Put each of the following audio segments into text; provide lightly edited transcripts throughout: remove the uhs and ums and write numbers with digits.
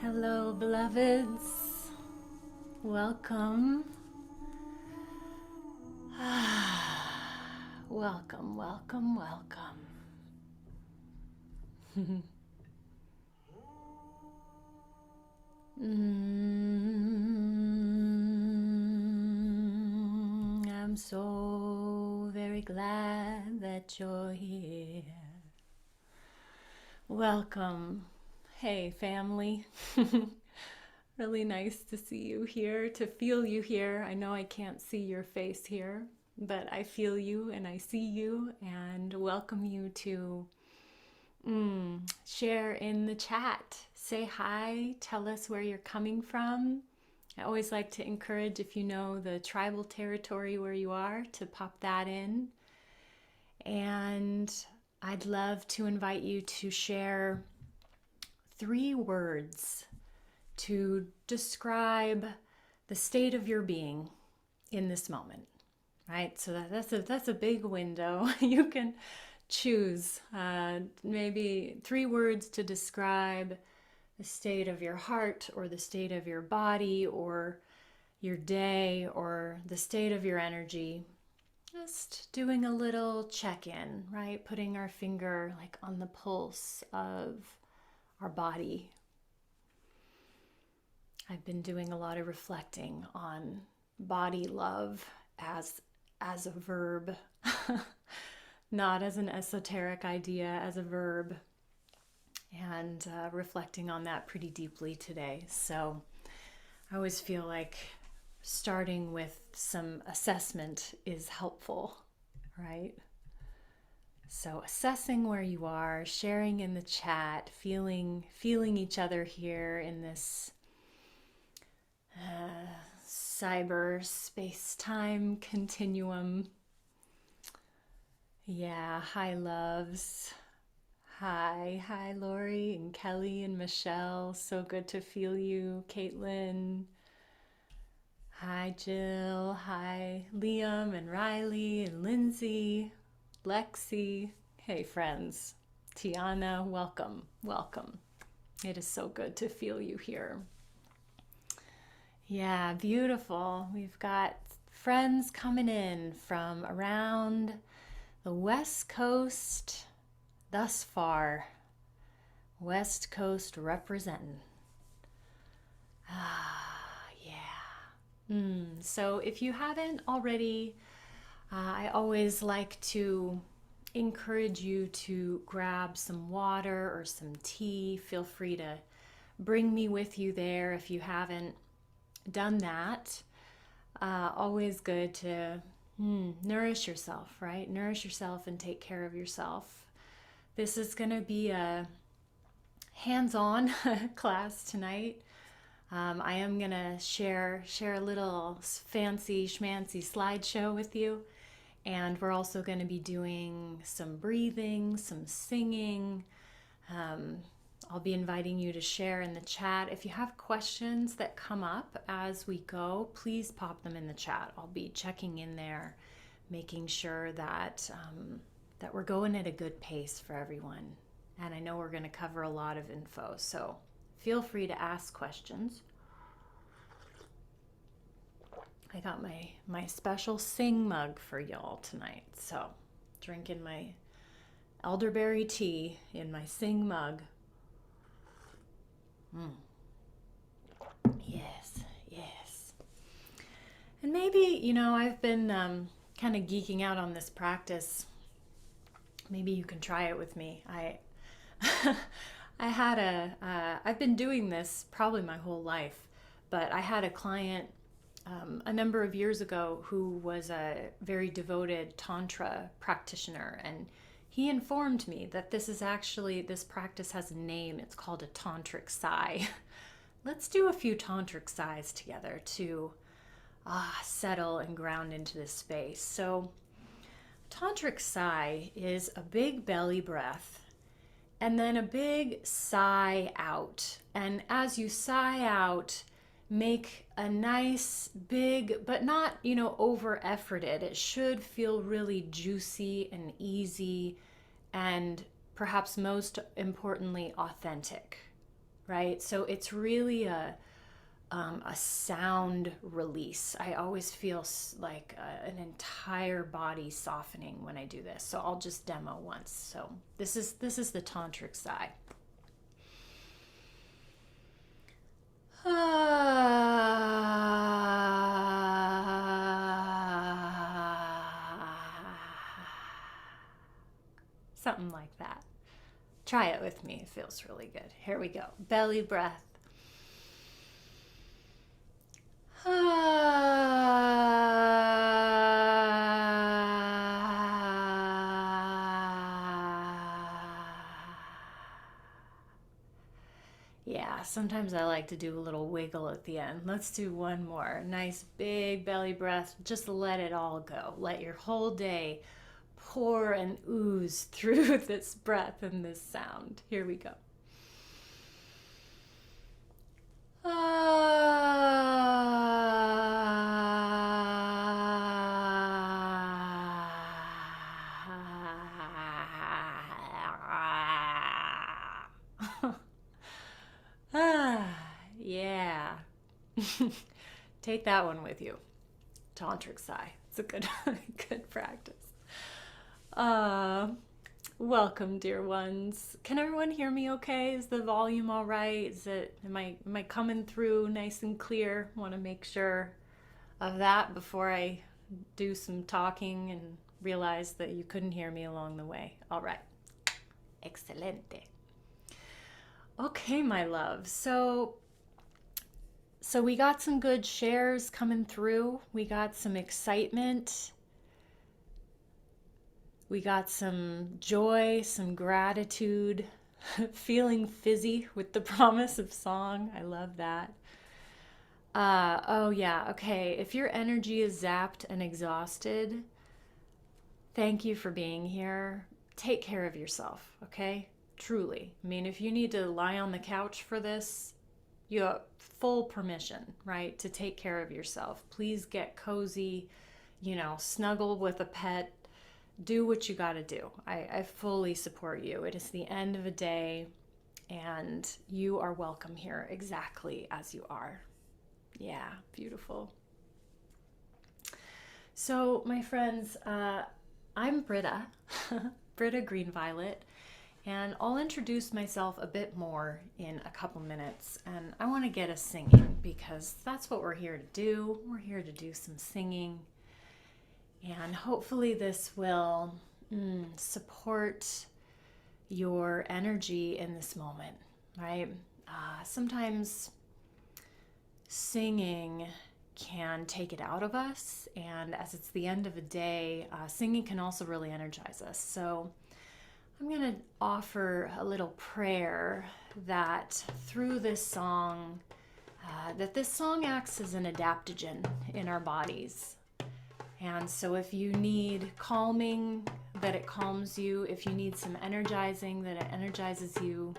Hello, beloveds. Welcome. Welcome, welcome, welcome. I'm so very glad that you're here. Welcome. Hey, family. Really nice to see you here, to feel you here. I know I can't see your face here, but I feel you and I see you and welcome you to share in the chat. Say hi, tell us where you're coming from. I always like to encourage, if you know the tribal territory where you are, to pop that in. And I'd love to invite you to share 3 words to describe the state of your being in this moment, right? So that's a big window. You can choose maybe 3 words to describe the state of your heart or the state of your body or your day or the state of your energy. Just doing a little check-in, right? Putting our finger like on the pulse of our body. I've been doing a lot of reflecting on body love as a verb, not as an esoteric idea, as a verb, and reflecting on that pretty deeply today. So I always feel like starting with some assessment is helpful, right? So assessing where you are, sharing in the chat, feeling each other here in this cyber space-time continuum. Yeah, hi loves. Hi Lori and Kelly and Michelle. So good to feel you. Caitlin. Hi Jill. Hi Liam and Riley and Lindsay. Lexi. Hey friends. Tiana, welcome. Welcome. It is so good to feel you here. Yeah, beautiful. We've got friends coming in from around the West Coast thus far. West Coast representing. Yeah. So if you haven't already, I always like to encourage you to grab some water or some tea. Feel free to bring me with you there if you haven't done that. Always good to nourish yourself, right? Nourish yourself and take care of yourself. This is going to be a hands-on class tonight. I am going to share a little fancy schmancy slideshow with you. And we're also going to be doing some breathing, some singing. I'll be inviting you to share in the chat. If you have questions that come up as we go, please pop them in the chat. I'll be checking in there, making sure that that we're going at a good pace for everyone. And I know we're going to cover a lot of info, so feel free to ask questions. I got my special sing mug for y'all tonight. So drinking my elderberry tea in my sing mug. Yes. And maybe, I've been kind of geeking out on this practice. Maybe you can try it with me. I've been doing this probably my whole life, but I had a client a number of years ago who was a very devoted Tantra practitioner, and he informed me that this practice has a name. It's called a Tantric Sigh. Let's do a few Tantric Sighs together to settle and ground into this space. So Tantric Sigh is a big belly breath and then a big sigh out. And as you sigh out, make a nice big, but not, over efforted. It should feel really juicy and easy and perhaps most importantly, authentic, right? So it's really a sound release. I always feel like an entire body softening when I do this. So I'll just demo once. So this is the Tantric Sigh. Something like that. Try it with me. It feels really good. Here we go. Belly breath. Yeah, sometimes I like to do a little wiggle at the end. Let's do one more. Nice big belly breath. Just let it all go. Let your whole day pour and ooze through this breath and this sound. Here we go. Yeah. Take that one with you. Tantric Sigh. It's a good good practice. Welcome, dear ones. Can everyone hear me okay? Is the volume all right? Am I coming through nice and clear? Want to make sure of that before I do some talking and realize that you couldn't hear me along the way. All right. Excelente. Okay, my love. So we got some good shares coming through. We got some excitement. We got some joy, some gratitude, feeling fizzy with the promise of song. I love that. Oh yeah, okay. If your energy is zapped and exhausted, thank you for being here. Take care of yourself, okay? Truly. I mean, if you need to lie on the couch for this, you have full permission, right, to take care of yourself. Please get cozy, snuggle with a pet. Do what you got to do. I fully support you. It is the end of a day, and you are welcome here exactly as you are. Yeah, beautiful. So, my friends, I'm Britta, Britta GreenViolet, and I'll introduce myself a bit more in a couple minutes, and I want to get us singing because that's what we're here to do. We're here to do some singing. And hopefully this will support your energy in this moment, right? Sometimes singing can take it out of us, and as it's the end of a day, singing can also really energize us. So I'm going to offer a little prayer that through this song, that this song acts as an adaptogen in our bodies. And so if you need calming, that it calms you. If you need some energizing, that it energizes you.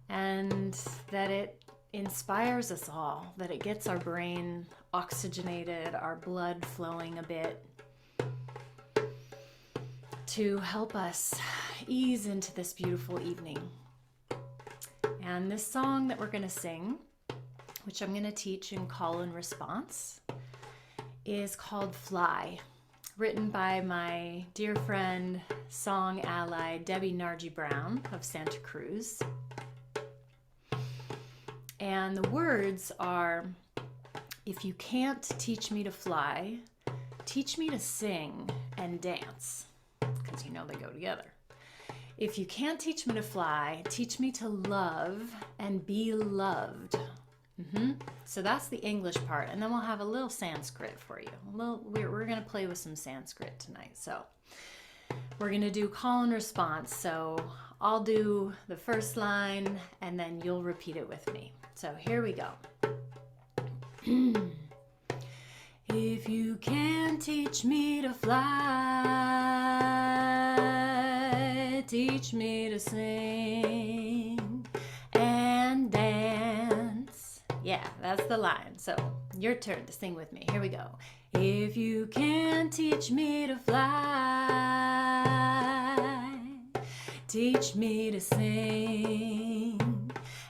And that it inspires us all, that it gets our brain oxygenated, our blood flowing a bit, to help us ease into this beautiful evening. And this song that we're going to sing, which I'm going to teach in call and response, is called Fly, written by my dear friend, song ally, Debbie Nargi Brown of Santa Cruz. And the words are, if you can't teach me to fly, teach me to sing and dance, because they go together. If you can't teach me to fly, teach me to love and be loved. So that's the English part, and then we'll have a little Sanskrit for you. We're going to play with some Sanskrit tonight. So we're going to do call and response. So I'll do the first line, and then you'll repeat it with me. So here we go. If you can't teach me to fly, teach me to sing and dance. Yeah, that's the line. So your turn to sing with me. Here we go. If you can't teach me to fly, Teach me to sing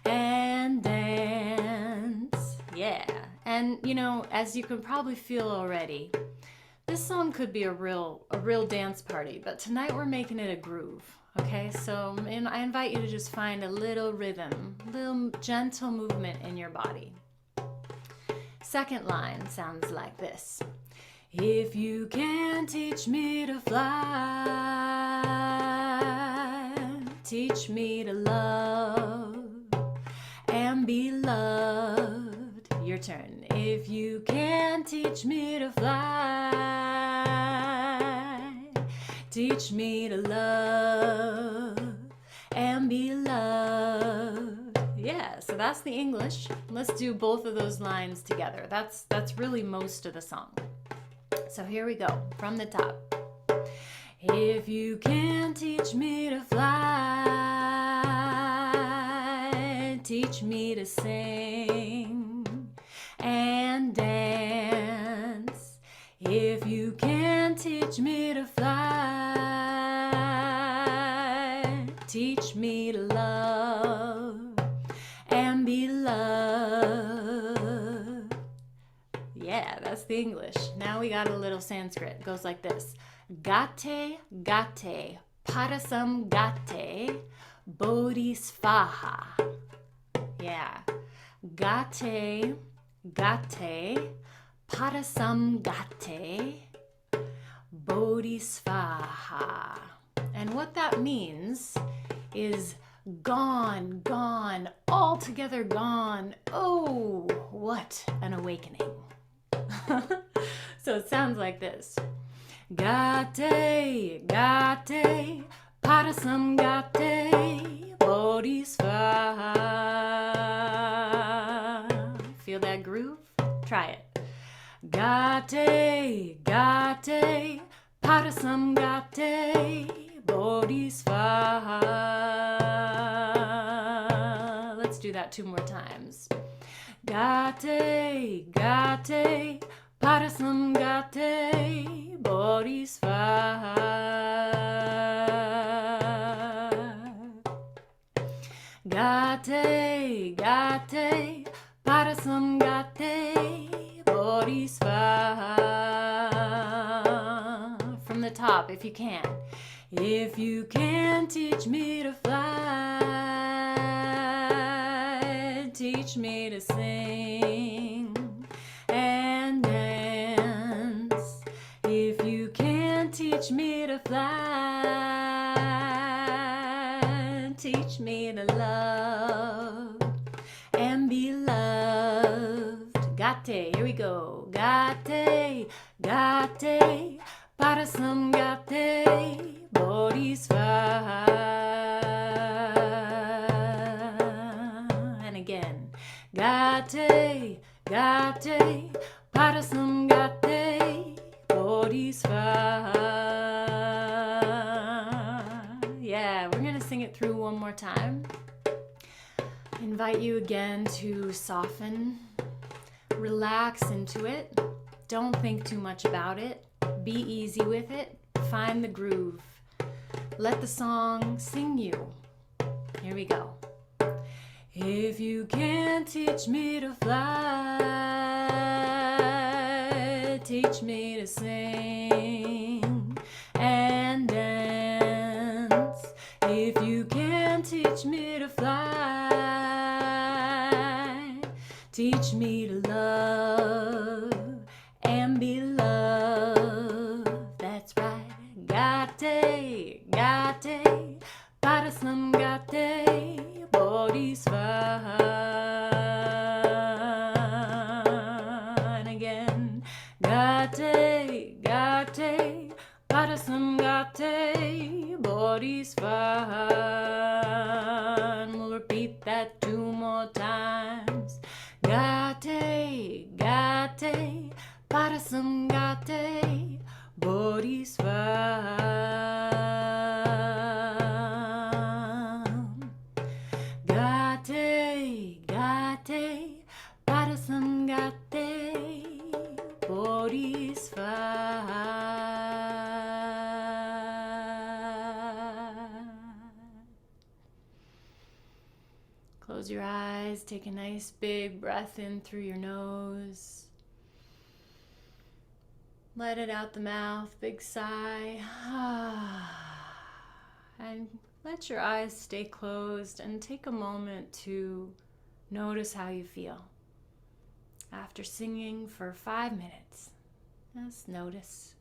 and dance. Yeah. And you know, as you can probably feel already, this song could be a real dance party, but tonight we're making it a groove. Okay, so I invite you to just find a little rhythm, little gentle movement in your body. Second line sounds like this. If you can teach me to fly, teach me to love and be loved. Your turn. If you can teach me to fly, teach me to love and be loved. Yeah, so that's the English. Let's do both of those lines together. That's really most of the song. So here we go, from the top. If you can teach me to fly, teach me to sing and dance. If you can teach me to fly, teach me to love and be loved. Yeah, that's the English. Now we got a little Sanskrit. It goes like this. Gate, gate, parasam gate, bodhisvaha. Yeah. Gate, gate, parasam gate, bodhisvaha. And what that means is gone, gone, altogether gone. Oh, what an awakening. So it sounds like this. Gate, gate, parasam gate, bodhisvaha. Feel that groove? Try it. Gate, gate, parasam gate, bodhisvaha. Let's do that 2 more times. Gate, gate, parasam gate, bodhisvaha. Gate, gate, parasam gate, bodhisvaha. From the top, if you can. If you can teach me to fly, teach me to sing and dance. If you can teach me to fly, teach me to love and be loved. Gate, here we go. Gate, gate, parasam gate, bodhisvaha. And again. Gate, gate, parasam gate, bodhisvaha. Yeah, we're going to sing it through one more time. Invite you again to soften, relax into it. Don't think too much about it. Be easy with it. Find the groove. Let the song sing you. Here we go. If you can teach me to fly, teach me to sing and dance. If you can teach me to fly, teach me to love and be loved. That's right. Gate, gate, parasam gate, bodhisvaha. And again. Gate, gate, parasam gate, bodhisvaha. And we'll repeat that 2 more times. Gate, gate, parasam gate, bodhisvaha. Gate, gate, parasam gate, bodhisvaha. Close your eyes, take a nice big breath in through your nose. Let it out the mouth, big sigh. And let your eyes stay closed and take a moment to notice how you feel. After singing for 5 minutes, just notice.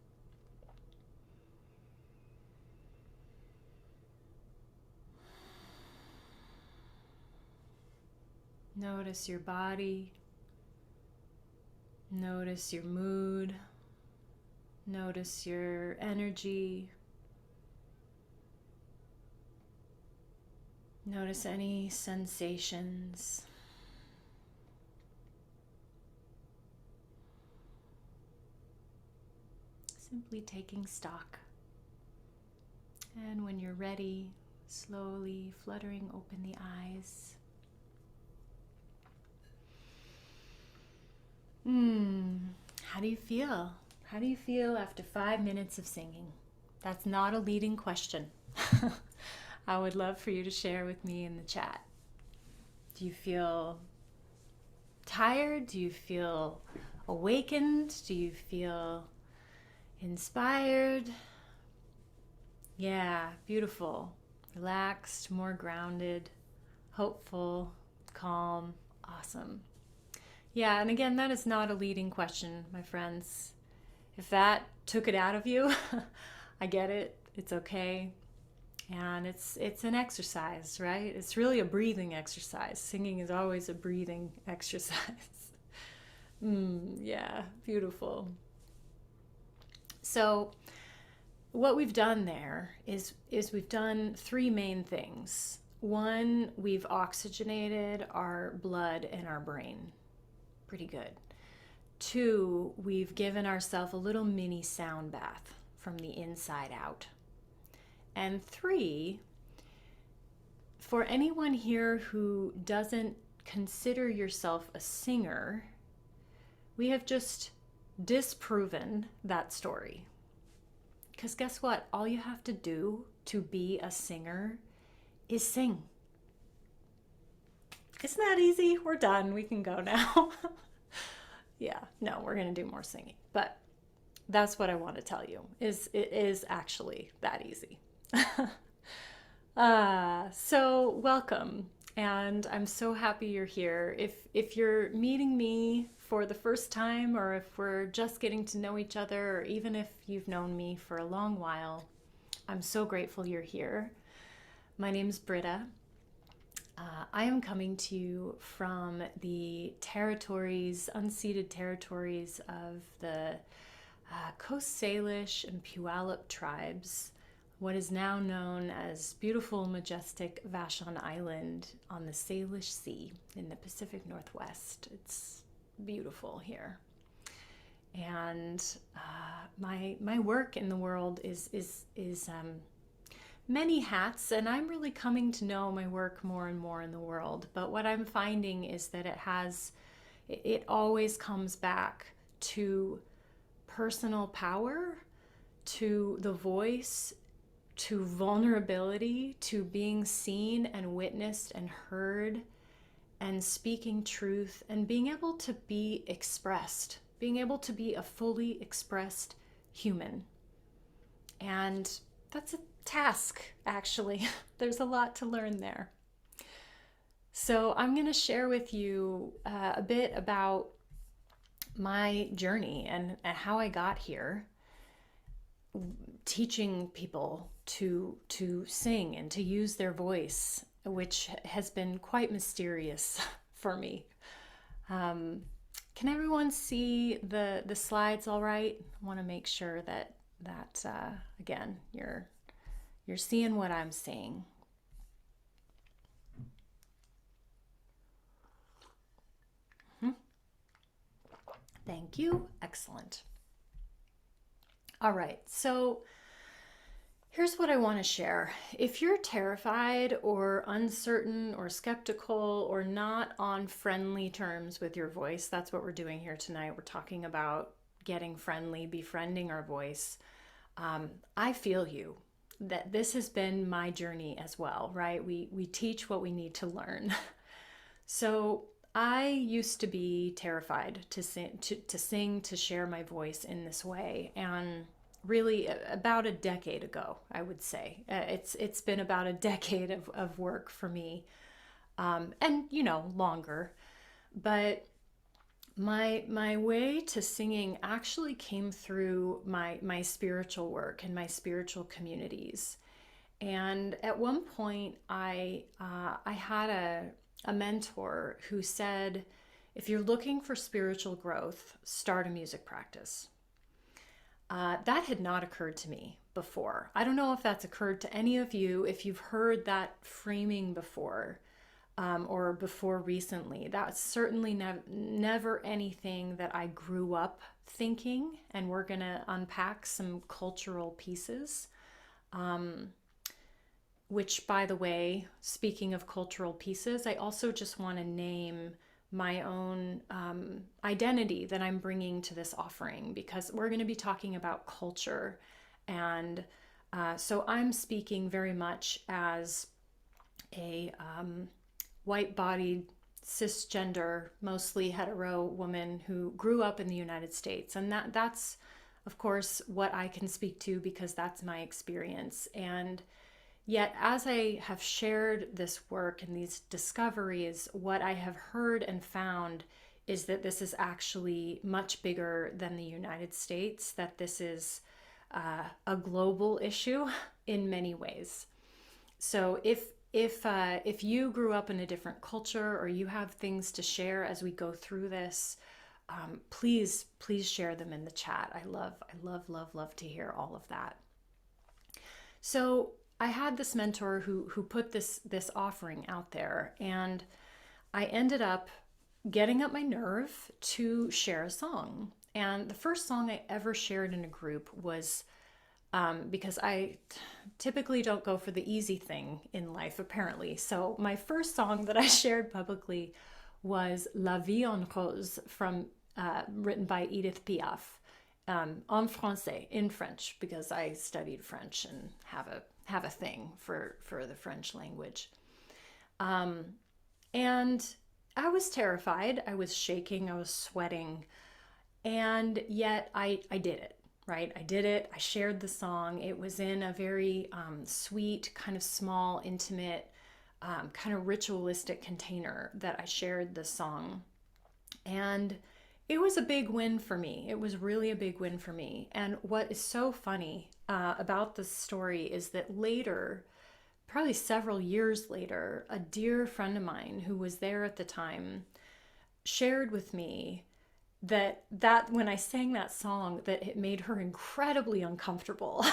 Notice your body. Notice your mood. Notice your energy. Notice any sensations. Simply taking stock. And when you're ready, slowly fluttering open the eyes. How do you feel? How do you feel after 5 minutes of singing? That's not a leading question. I would love for you to share with me in the chat. Do you feel tired? Do you feel awakened? Do you feel inspired? Yeah, beautiful. Relaxed, more grounded, hopeful, calm, awesome. Yeah, and again, that is not a leading question, my friends. If that took it out of you, I get it. It's okay. And it's an exercise, right? It's really a breathing exercise. Singing is always a breathing exercise. Yeah, beautiful. So what we've done there is we've done 3 main things. 1, we've oxygenated our blood and our brain. Pretty good. 2, we've given ourselves a little mini sound bath from the inside out. And 3, for anyone here who doesn't consider yourself a singer, we have just disproven that story. Because guess what? All you have to do to be a singer is sing. Isn't that easy? We're done. We can go now. Yeah, no, we're going to do more singing. But that's what I want to tell you, is it is actually that easy. So welcome. And I'm so happy you're here. If you're meeting me for the first time, or if we're just getting to know each other, or even if you've known me for a long while, I'm so grateful you're here. My name's Britta. I am coming to you from the territories, unceded territories of the Coast Salish and Puyallup tribes, what is now known as beautiful, majestic Vashon Island on the Salish Sea in the Pacific Northwest. It's beautiful here. And my work in the world is many hats, and I'm really coming to know my work more and more in the world. But what I'm finding is that it always comes back to personal power, to the voice, to vulnerability, to being seen and witnessed and heard, and speaking truth, and being able to be expressed, being able to be a fully expressed human. And that's a task, actually. There's a lot to learn there. So I'm going to share with you a bit about my journey and how I got here, teaching people to sing and to use their voice, which has been quite mysterious for me. Can everyone see the slides all right? I want to make sure that again, you're seeing what I'm seeing. Thank you. Excellent. All right. So here's what I want to share. If you're terrified or uncertain or skeptical or not on friendly terms with your voice, that's what we're doing here tonight. We're talking about getting friendly, befriending our voice. I feel you. That this has been my journey as well, right? We teach what we need to learn. So I used to be terrified to sing, to share my voice in this way. And really about a decade ago, I would say, it's been about a decade of work for me, and longer. But my way to singing actually came through my spiritual work and my spiritual communities. And at one point, I had a mentor who said, if you're looking for spiritual growth, start a music practice. That had not occurred to me before. I don't know if that's occurred to any of you, if you've heard that framing before, or before recently. That's certainly never anything that I grew up thinking, and we're going to unpack some cultural pieces. Which, by the way, speaking of cultural pieces, I also just want to name my own identity that I'm bringing to this offering, because we're going to be talking about culture. And so I'm speaking very much as a white-bodied, cisgender, mostly hetero woman who grew up in the United States. And that's, of course, what I can speak to, because that's my experience. And yet, as I have shared this work and these discoveries, what I have heard and found is that this is actually much bigger than the United States, that this is a global issue in many ways. So if you grew up in a different culture, or you have things to share as we go through this, please share them in the chat. I love to hear all of that. So I had this mentor who put this offering out there, and I ended up getting up my nerve to share a song. And the first song I ever shared in a group was, because I typically don't go for the easy thing in life, apparently. So my first song that I shared publicly was La Vie en Rose, from written by Edith Piaf, en français, in French, because I studied French and have a thing for the French language. And I was terrified. I was shaking. I was sweating. And yet I did it, right? I did it. I shared the song. It was in a very sweet, kind of small, intimate, kind of ritualistic container that I shared the song. And it was a big win for me. It was really a big win for me. And what is so funny about this story is that later, probably several years later, a dear friend of mine who was there at the time shared with me that when I sang that song, that it made her incredibly uncomfortable.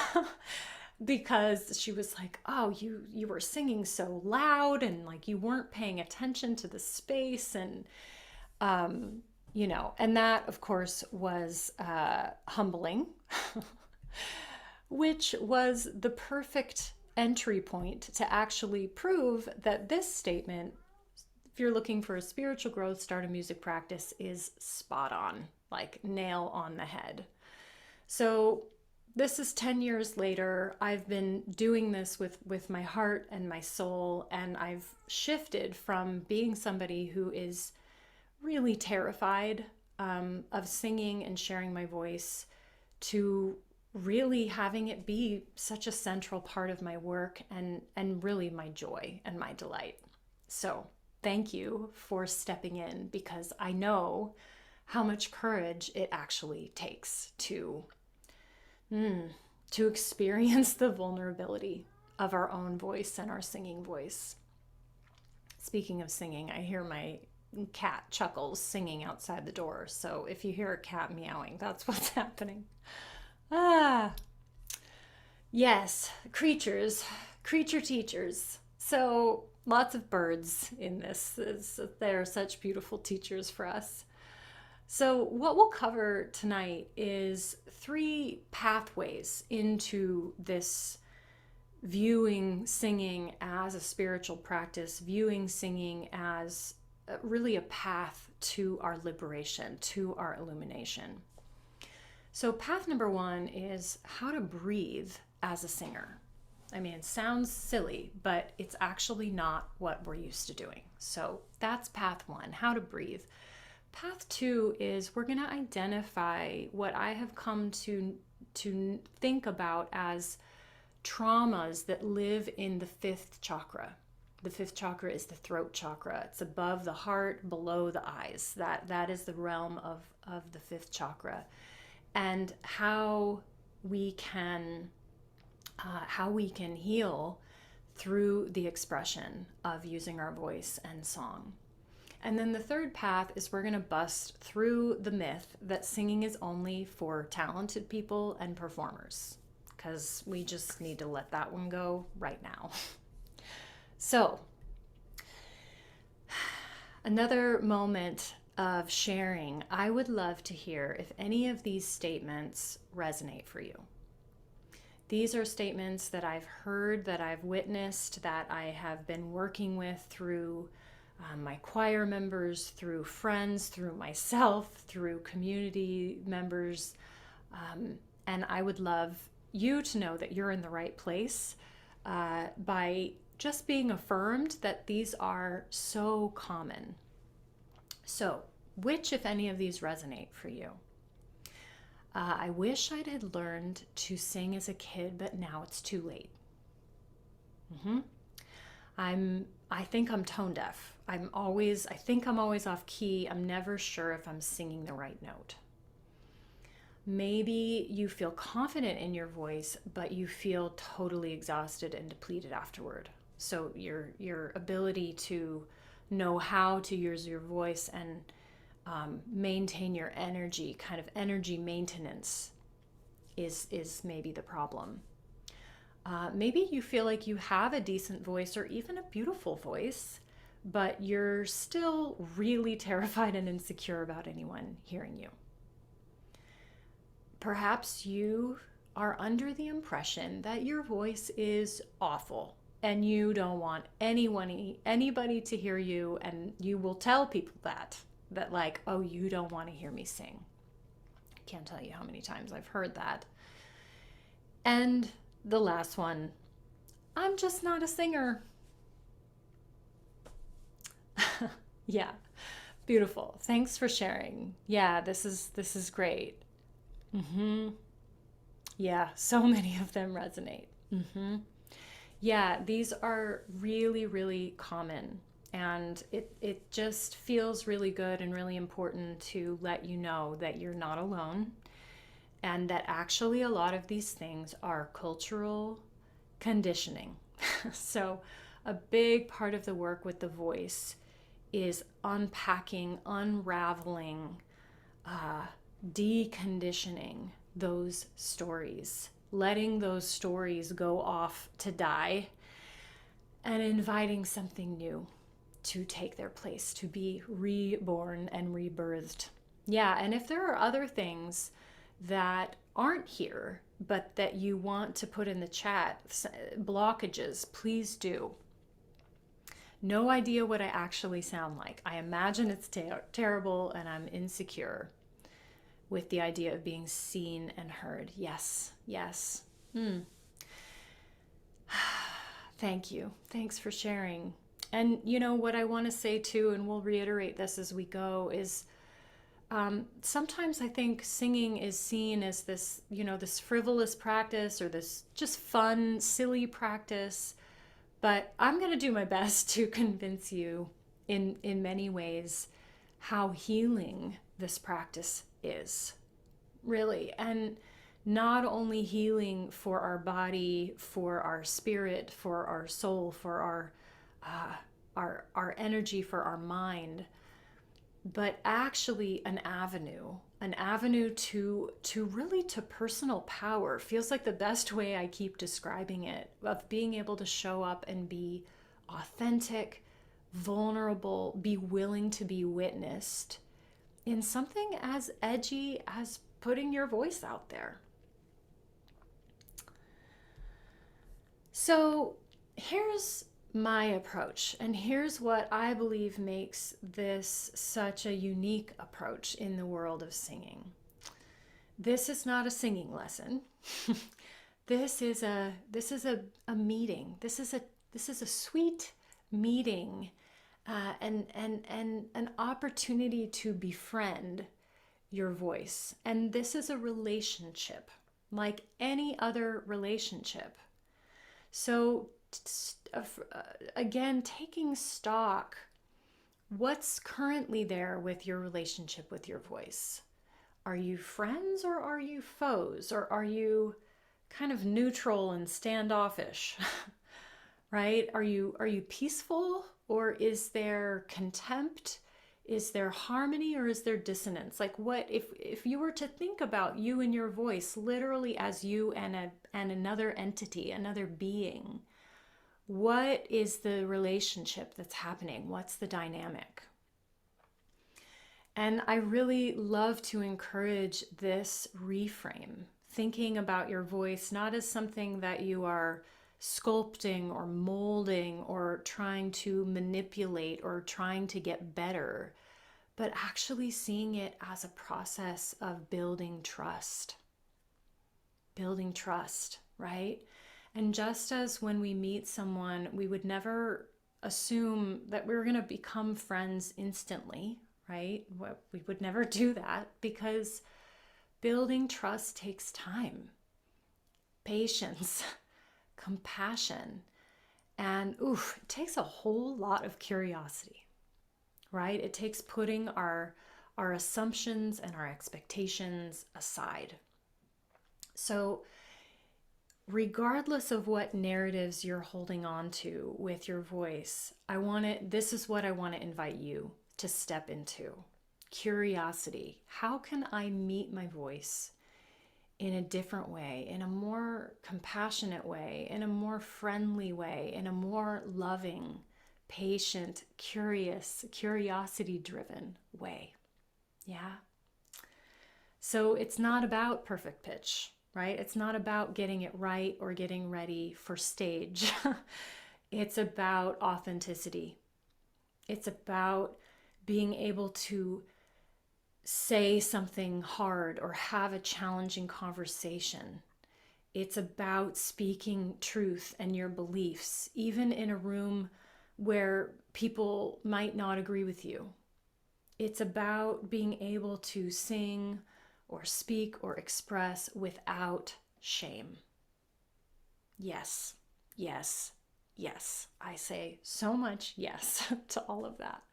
Because she was like, oh, you were singing so loud, and like you weren't paying attention to the space, and and that, of course, was humbling, which was the perfect entry point to actually prove that this statement, if you're looking for a spiritual growth, start a music practice, is spot on, like nail on the head. So this is 10 years later. I've been doing this with my heart and my soul, and I've shifted from being somebody who is really terrified of singing and sharing my voice to really having it be such a central part of my work, and really my joy and my delight. So thank you for stepping in, because I know how much courage it actually takes to experience the vulnerability of our own voice and our singing voice. Speaking of singing, I hear my cat Chuckles singing outside the door. So if you hear a cat meowing, that's what's happening. Yes, creature teachers. So lots of birds in this. They're such beautiful teachers for us. So what we'll cover tonight is 3 pathways into this viewing singing as a spiritual practice, viewing singing as really a path to our liberation, to our illumination. So path number 1 is how to breathe as a singer. I mean, it sounds silly, but it's actually not what we're used to doing. So that's path one, how to breathe. Path two is we're going to identify what I have come to think about as traumas that live in the fifth chakra. The fifth chakra is the throat chakra. It's above the heart, below the eyes. That is the realm of the fifth chakra. And how we can heal through the expression of using our voice and song. And then the third path is we're going to bust through the myth that singing is only for talented people and performers, because we just need to let that one go right now. So, another moment of sharing, I would love to hear if any of these statements resonate for you. These are statements that I've heard, that I've witnessed, that I have been working with through my choir members, through friends, through myself, through community members. And I would love you to know that you're in the right place by just being affirmed that these are so common. So, which, if any of these resonate for you? I wish I had learned to sing as a kid, but now it's too late. I think I'm tone deaf. I think I'm always off key. I'm never sure if I'm singing the right note. Maybe you feel confident in your voice, but you feel totally exhausted and depleted afterward. So your ability to know how to use your voice and maintain your energy, kind of energy maintenance, is maybe the problem. Maybe you feel like you have a decent voice or even a beautiful voice, but you're still really terrified and insecure about anyone hearing you. Perhaps you are under the impression that your voice is awful and you don't want anybody to hear you, and you will tell people that like, oh, you don't want to hear me sing. Can't tell you how many times I've heard that. And the last one, I'm just not a singer. Yeah, beautiful. Thanks for sharing. Yeah, this is great. Yeah, so many of them resonate. Yeah, these are really, really common. And it just feels really good and really important to let you know that you're not alone, and that actually a lot of these things are cultural conditioning. So a big part of the work with the voice is unpacking, unraveling, deconditioning those stories, letting those stories go off to die, and inviting something new to take their place, to be reborn and rebirthed. Yeah, and if there are other things that aren't here, but that you want to put in the chat, blockages, please do. No idea what I actually sound like. I imagine it's terrible, and I'm insecure with the idea of being seen and heard. Yes. Thank you. Thanks for sharing. And you know what I want to say too, and we'll reiterate this as we go, is sometimes I think singing is seen as this, this frivolous practice, or this just fun, silly practice. But I'm going to do my best to convince you in many ways how healing this practice is, really. And not only healing for our body, for our spirit, for our soul, for our energy, for our mind, but actually an avenue to really to personal power. Feels like the best way I keep describing it, of being able to show up and be authentic, vulnerable, be willing to be witnessed in something as edgy as putting your voice out there. So here's my approach, and here's what I believe makes this such a unique approach in the world of singing. This is not a singing lesson. This is a meeting. This is a sweet meeting, and an opportunity to befriend your voice. And this is a relationship like any other relationship. So again, taking stock, what's currently there with your relationship with your voice? Are you friends or are you foes? Or are you kind of neutral and standoffish? Right? Are you peaceful, or is there contempt? Is there harmony, or is there dissonance? Like, what if you were to think about you and your voice literally as you and another entity, another being? What is the relationship that's happening? What's the dynamic? And I really love to encourage this reframe, thinking about your voice not as something that you are sculpting or molding or trying to manipulate or trying to get better, but actually seeing it as a process of building trust. Building trust, right? And just as when we meet someone, we would never assume that we're going to become friends instantly, right? We would never do that, because building trust takes time, patience, compassion, and it takes a whole lot of curiosity, right? It takes putting our assumptions and our expectations aside. So regardless of what narratives you're holding on to with your voice, this is what I want to invite you to step into. Curiosity. How can I meet my voice in a different way, in a more compassionate way, in a more friendly way, in a more loving, patient, curious, curiosity-driven way? Yeah. So it's not about perfect pitch, right? It's not about getting it right or getting ready for stage. It's about authenticity. It's about being able to say something hard or have a challenging conversation. It's about speaking truth and your beliefs, even in a room where people might not agree with you. It's about being able to sing or speak or express without shame. Yes, yes, yes. I say so much yes to all of that.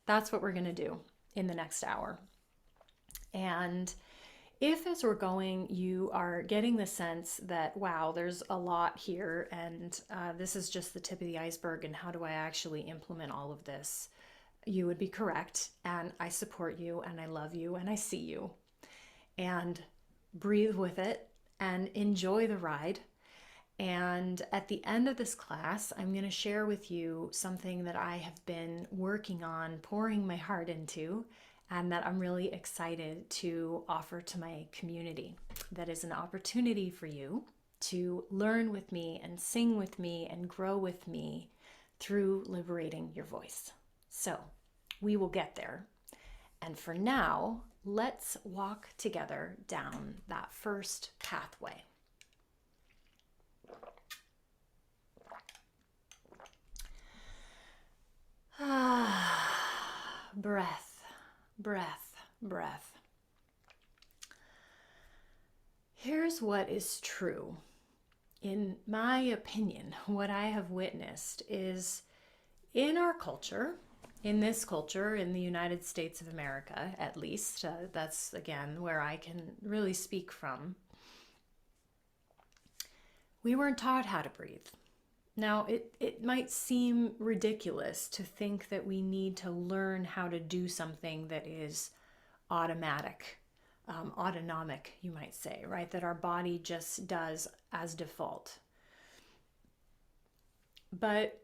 That's what we're going to do in the next hour. And if, as we're going, you are getting the sense that, wow, there's a lot here, and this is just the tip of the iceberg, and how do I actually implement all of this? You would be correct, and I support you, and I love you, and I see you. And breathe with it and enjoy the ride. And at the end of this class, I'm going to share with you something that I have been working on, pouring my heart into, and that I'm really excited to offer to my community. That is an opportunity for you to learn with me and sing with me and grow with me through liberating your voice. So we will get there. And for now, let's walk together down that first pathway. Breath, breath, breath. Here's what is true. In my opinion, what I have witnessed is in our culture, in this culture, in the United States of America, at least, that's again where I can really speak from, we weren't taught how to breathe. Now, it might seem ridiculous to think that we need to learn how to do something that is automatic, autonomic, you might say, right? That our body just does as default. But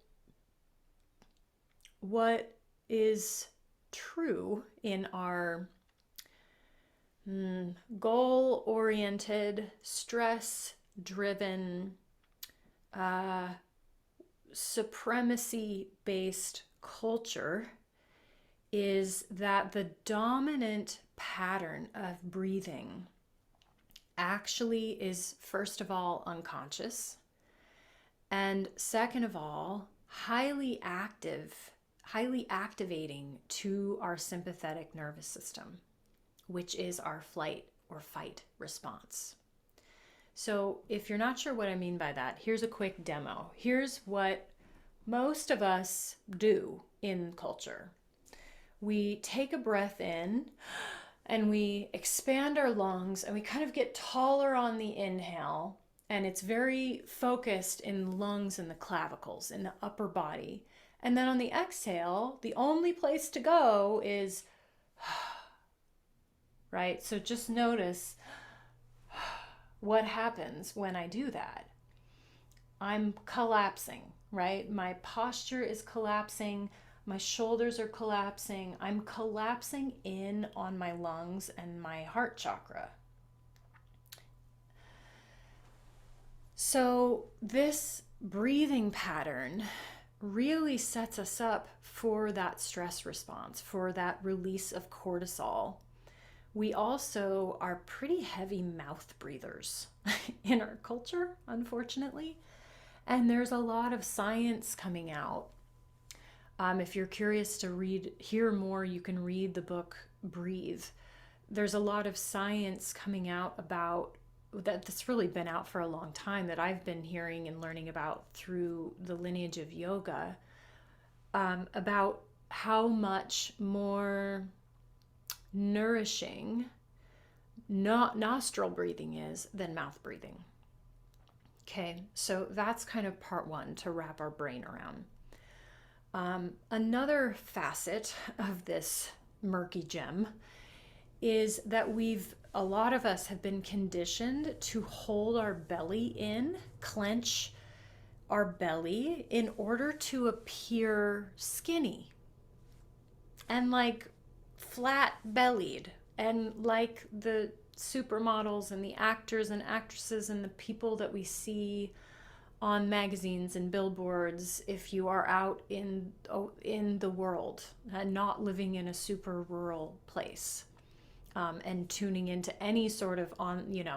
what is true in our goal-oriented, stress-driven, supremacy-based culture is that the dominant pattern of breathing actually is, first of all, unconscious, and second of all, highly activating to our sympathetic nervous system, which is our flight or fight response. So if you're not sure what I mean by that, here's a quick demo. Here's what most of us do in culture. We take a breath in and we expand our lungs and we kind of get taller on the inhale, and it's very focused in the lungs and the clavicles in the upper body. And then on the exhale, the only place to go is right? So just notice what happens when I do that. I'm collapsing, right? My posture is collapsing. My shoulders are collapsing. I'm collapsing in on my lungs and my heart chakra. So this breathing pattern really sets us up for that stress response, for that release of cortisol. We also are pretty heavy mouth breathers in our culture, unfortunately. And there's a lot of science coming out. If you're curious to hear more, you can read the book Breathe. There's a lot of science coming out about that's really been out for a long time, that I've been hearing and learning about through the lineage of yoga, about how much more nourishing nostril breathing is than mouth breathing. Okay, so that's kind of part one to wrap our brain around. Another facet of this murky gem is that a lot of us have been conditioned to hold our belly in, clench our belly in order to appear skinny and like flat bellied, and like the supermodels and the actors and actresses and the people that we see on magazines and billboards, if you are out in the world and not living in a super rural place, and tuning into any sort of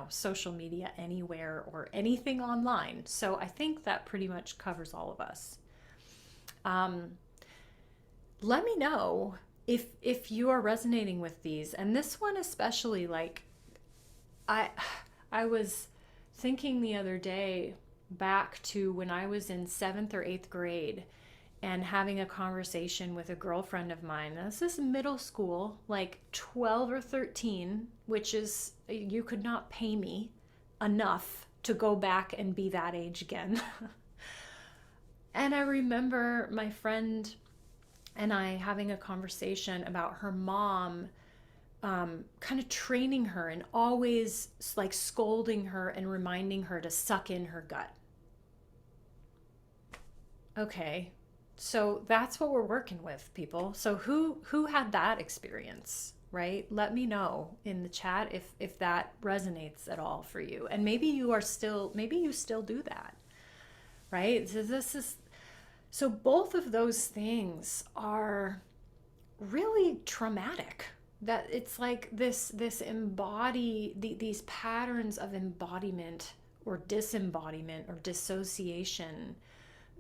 social media anywhere or anything online. So I think that pretty much covers all of us. Let me know if you are resonating with these, and this one especially. Like I was thinking the other day back to when I was in 7th or 8th grade and having a conversation with a girlfriend of mine. This is middle school, like 12 or 13, which is, you could not pay me enough to go back and be that age again. And I remember my friend and I having a conversation about her mom kind of training her and always like scolding her and reminding her to suck in her gut. Okay, so that's what we're working with, people. So who had that experience, right? Let me know in the chat if that resonates at all for you. And maybe you still do that, right? So both of those things are really traumatic. That it's like these patterns of embodiment or disembodiment or dissociation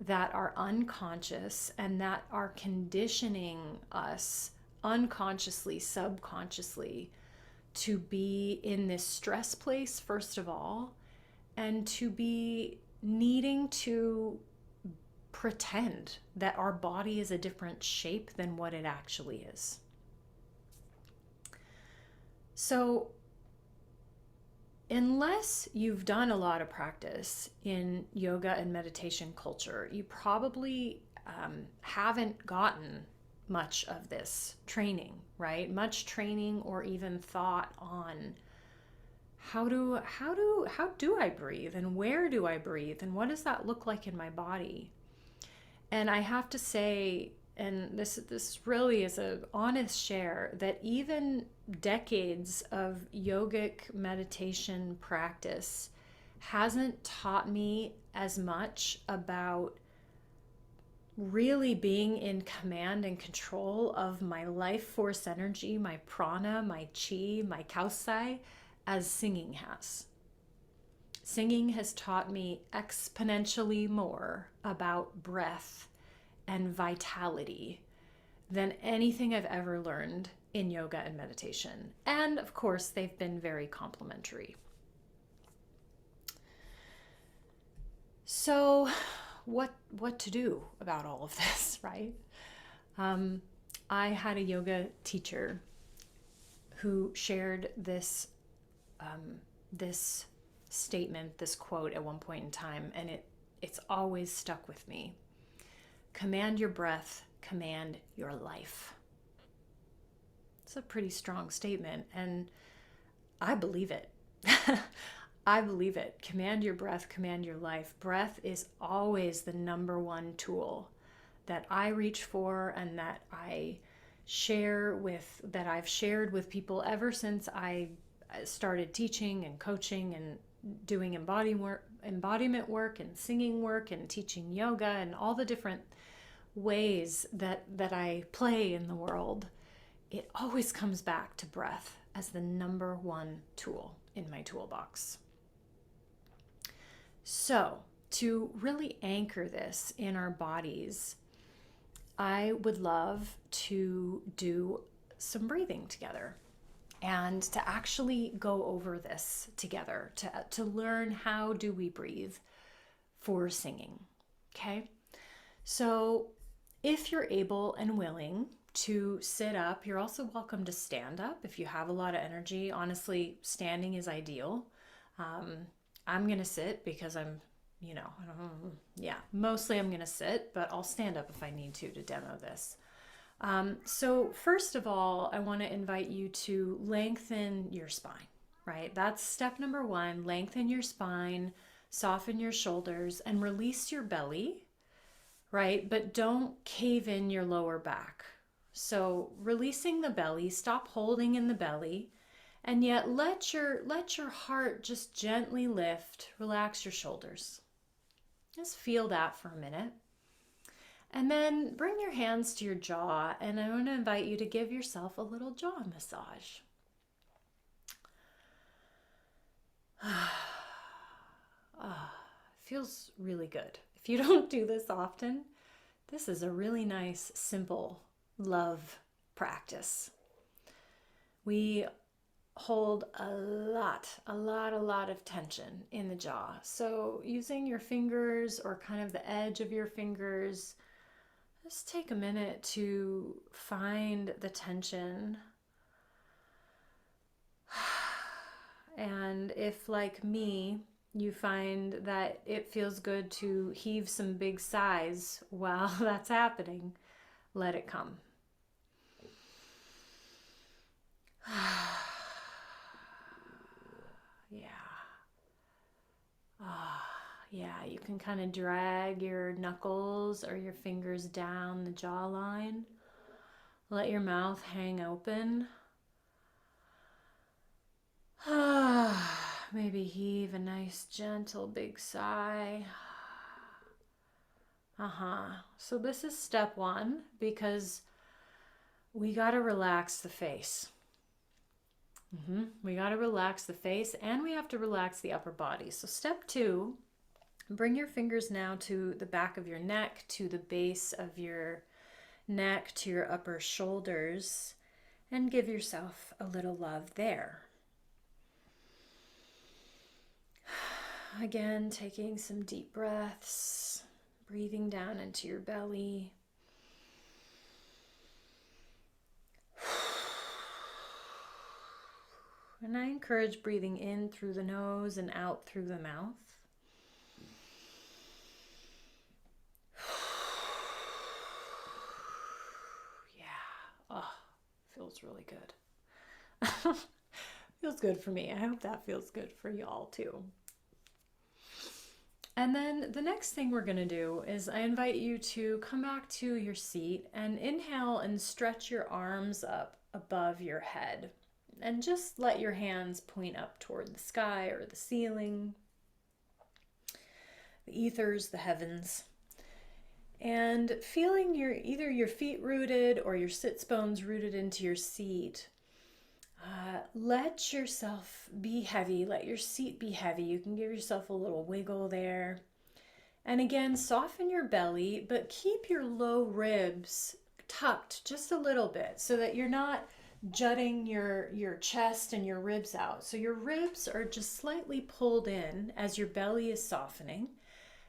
that are unconscious and that are conditioning us unconsciously, subconsciously, to be in this stress place, first of all, and to be needing to pretend that our body is a different shape than what it actually is. So unless you've done a lot of practice in yoga and meditation culture, you probably haven't gotten much of this training, right? Much training or even thought on how do I breathe, and where do I breathe, and what does that look like in my body? And I have to say, and this really is an honest share, that even decades of yogic meditation practice hasn't taught me as much about really being in command and control of my life force energy, my prana, my chi, my kausai, as singing has. Singing has taught me exponentially more about breath and vitality than anything I've ever learned in yoga and meditation. And of course, they've been very complementary. So what to do about all of this, right? I had a yoga teacher who shared this statement, this quote at one point in time, and it's always stuck with me. Command your breath, command your life. It's a pretty strong statement, and I believe it. I believe it. Command your breath, command your life. Breath is always the number one tool that I reach for and that I've shared with people ever since I started teaching and coaching and doing embodiment work and singing work and teaching yoga and all the different ways that I play in the world. It always comes back to breath as the number one tool in my toolbox. So, to really anchor this in our bodies, I would love to do some breathing together and to actually go over this together, to learn how do we breathe for singing, okay? So if you're able and willing to sit up, you're also welcome to stand up if you have a lot of energy. Honestly, standing is ideal. I'm going to sit because mostly I'm going to sit, but I'll stand up if I need to demo this. So first of all, I want to invite you to lengthen your spine, right? That's step number one. Lengthen your spine, soften your shoulders, and release your belly, right? But don't cave in your lower back. So releasing the belly, stop holding in the belly, and yet let your heart just gently lift. Relax your shoulders. Just feel that for a minute. And then bring your hands to your jaw, and I want to invite you to give yourself a little jaw massage. Feels really good. If you don't do this often, this is a really nice, simple love practice. We hold a lot of tension in the jaw. So using your fingers or kind of the edge of your fingers, just take a minute to find the tension. And if, like me, you find that it feels good to heave some big sighs while that's happening, let it come. Yeah, you can kind of drag your knuckles or your fingers down the jawline. Let your mouth hang open. Maybe heave a nice, gentle, big sigh. So this is step one, because we got to relax the face. We got to relax the face, and we have to relax the upper body. So step two, bring your fingers now to the back of your neck, to the base of your neck, to your upper shoulders, and give yourself a little love there. Again, taking some deep breaths, breathing down into your belly. And I encourage breathing in through the nose and out through the mouth. Feels really good. Feels good for me. I hope that feels good for y'all too. And then the next thing we're going to do is I invite you to come back to your seat and inhale and stretch your arms up above your head. And just let your hands point up toward the sky or the ceiling, the ethers, the heavens. And feeling either your feet rooted or your sits bones rooted into your seat. Let yourself be heavy. Let your seat be heavy. You can give yourself a little wiggle there. And again, soften your belly, but keep your low ribs tucked just a little bit so that you're not jutting your chest and your ribs out. So your ribs are just slightly pulled in as your belly is softening.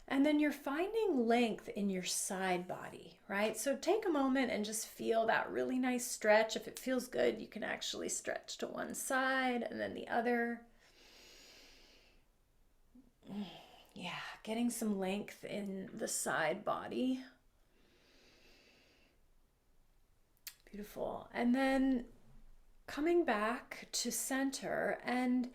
And then you're finding length in your side body, right? So take a moment and just feel that really nice stretch. If it feels good, you can actually stretch to one side and then the other. Yeah, getting some length in the side body. Beautiful. And then coming back to center, and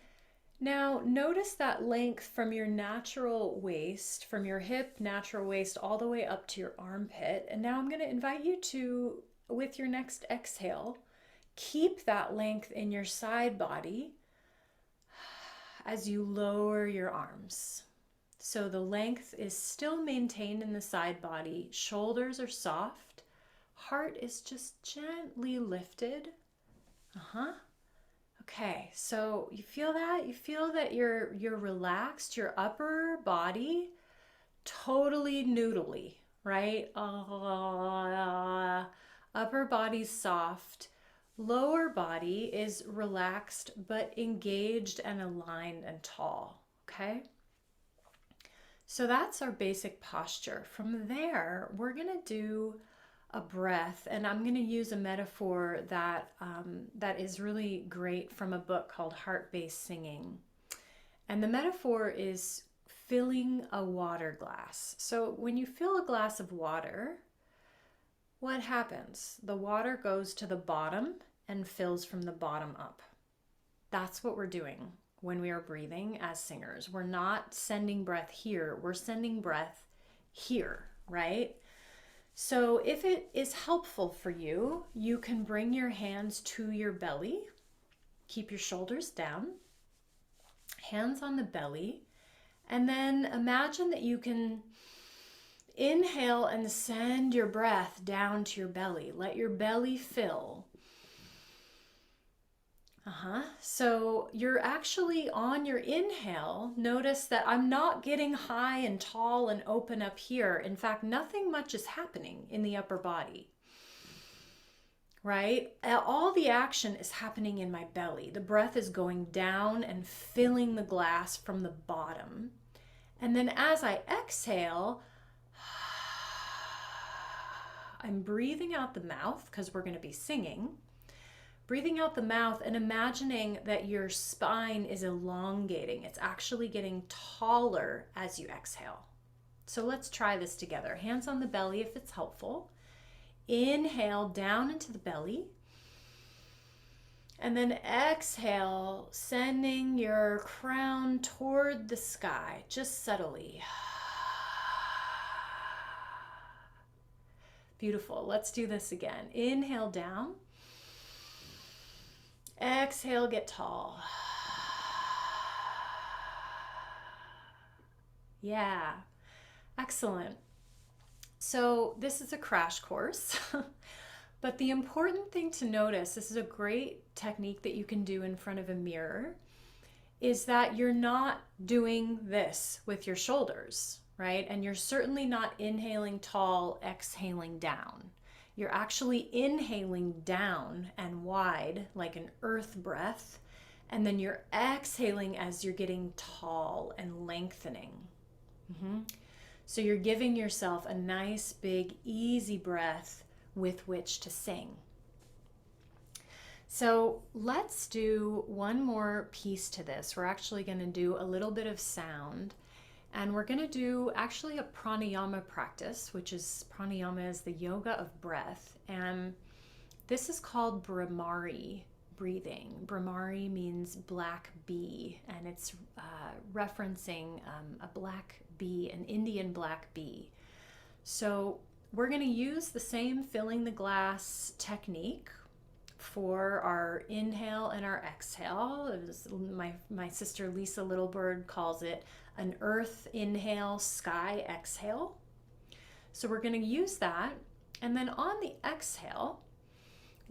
now notice that length from your natural waist, from your hip, natural waist, all the way up to your armpit. And now I'm going to invite you to, with your next exhale, keep that length in your side body as you lower your arms. So the length is still maintained in the side body. Shoulders are soft. Heart is just gently lifted. Okay, so you feel that? You feel that you're relaxed, your upper body totally noodly, right? Upper body's soft. Lower body is relaxed but engaged and aligned and tall, okay? So that's our basic posture. From there, we're gonna do a breath, and I'm going to use a metaphor that that is really great from a book called Heart-Based Singing. And the metaphor is filling a water glass. So when you fill a glass of water, what happens? The water goes to the bottom and fills from the bottom up. That's what we're doing when we are breathing as singers. We're not sending breath here, we're sending breath here, right? So if it is helpful for you, you can bring your hands to your belly, keep your shoulders down, hands on the belly, and then imagine that you can inhale and send your breath down to your belly. Let your belly fill. So you're actually on your inhale. Notice that I'm not getting high and tall and open up here. In fact, nothing much is happening in the upper body, right? All the action is happening in my belly. The breath is going down and filling the glass from the bottom. And then as I exhale, I'm breathing out the mouth because we're going to be singing. Breathing out the mouth and imagining that your spine is elongating. It's actually getting taller as you exhale. So let's try this together. Hands on the belly if it's helpful. Inhale down into the belly. And then exhale, sending your crown toward the sky, just subtly. Beautiful. Let's do this again. Inhale down. Exhale, get tall. Yeah, excellent. So this is a crash course, but the important thing to notice, this is a great technique that you can do in front of a mirror, is that you're not doing this with your shoulders, right? And you're certainly not inhaling tall, exhaling down. You're actually inhaling down and wide like an earth breath, and then you're exhaling as you're getting tall and lengthening. So you're giving yourself a nice, big, easy breath with which to sing. So let's do one more piece to this. We're actually going to do a little bit of sound. And we're going to do actually a pranayama practice, which is pranayama is the yoga of breath. And this is called Bremari Breathing. Bremari means black bee, and it's referencing a black bee, an Indian black bee. So we're going to use the same filling the glass technique for our inhale and our exhale. My sister Lisa Littlebird calls it an earth inhale, sky exhale. So we're going to use that. And then on the exhale,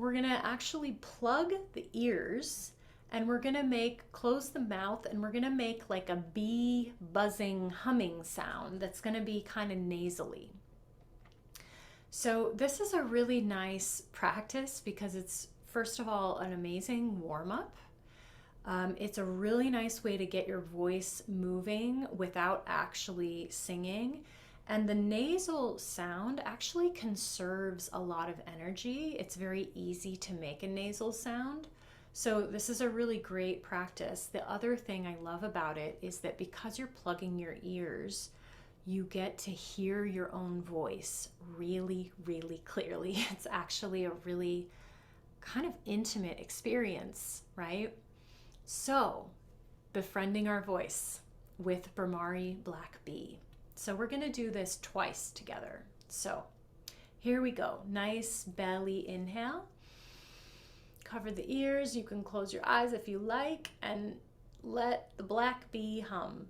we're going to actually plug the ears, and we're going to close the mouth, and we're going to make like a bee buzzing humming sound that's going to be kind of nasally. So this is a really nice practice because it's, first of all, an amazing warm-up. It's a really nice way to get your voice moving without actually singing. And the nasal sound actually conserves a lot of energy. It's very easy to make a nasal sound. So this is a really great practice. The other thing I love about it is that because you're plugging your ears, you get to hear your own voice really, really clearly. It's actually a really kind of intimate experience, right? So, befriending our voice with Bremari Black Bee. So we're going to do this twice together. So here we go. Nice belly inhale. Cover the ears. You can close your eyes if you like and let the black bee hum.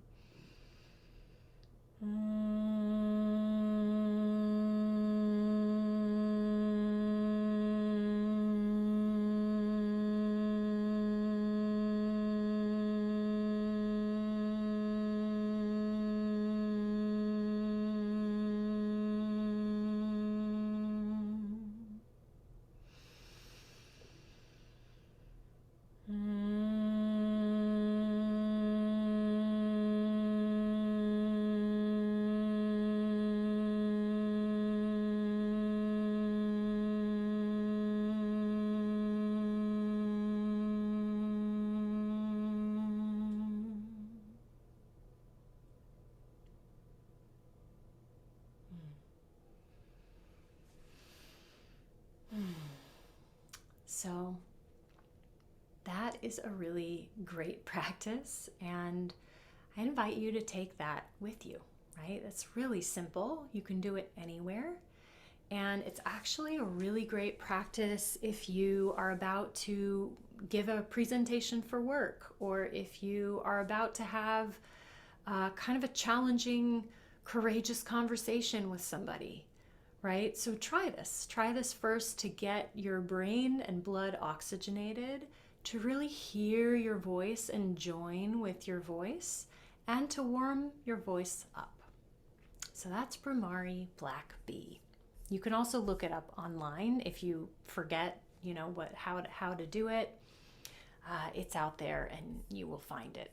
So that is a really great practice, and I invite you to take that with you, right? It's really simple. You can do it anywhere, and it's actually a really great practice if you are about to give a presentation for work, or if you are about to have kind of a challenging, courageous conversation with somebody. Right? So try this. Try this first to get your brain and blood oxygenated, to really hear your voice and join with your voice, and to warm your voice up. So that's Bremari Black Bee. You can also look it up online if you forget, how to do it. It's out there and you will find it.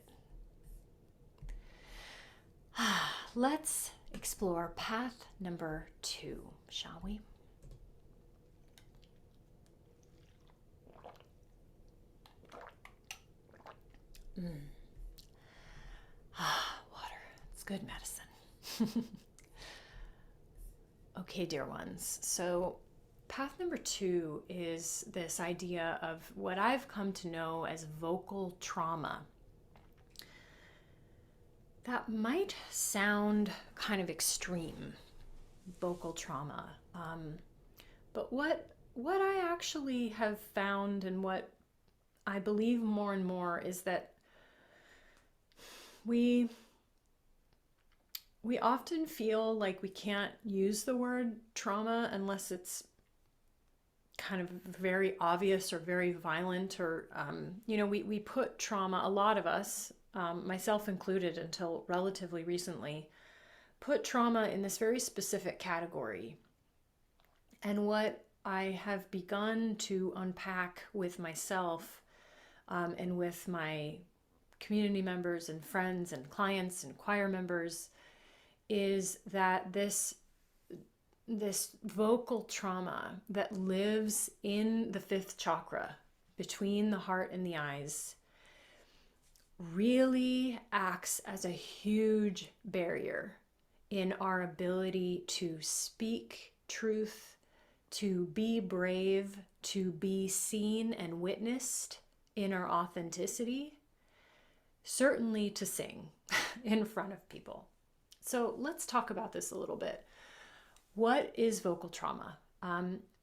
Let's explore path number 2, shall we? Water. It's good medicine. Okay, dear ones. So path number 2 is this idea of what I've come to know as vocal trauma. That might sound kind of extreme, vocal trauma. But what I actually have found, and what I believe more and more, is that we often feel like we can't use the word trauma unless it's kind of very obvious or very violent, or we put trauma, a lot of us, myself included until relatively recently, put trauma in this very specific category. And what I have begun to unpack with myself and with my community members and friends and clients and choir members is that this vocal trauma that lives in the 5th chakra, between the heart and the eyes, really acts as a huge barrier in our ability to speak truth, to be brave, to be seen and witnessed in our authenticity, certainly to sing in front of people. So let's talk about this a little bit. What is vocal trauma?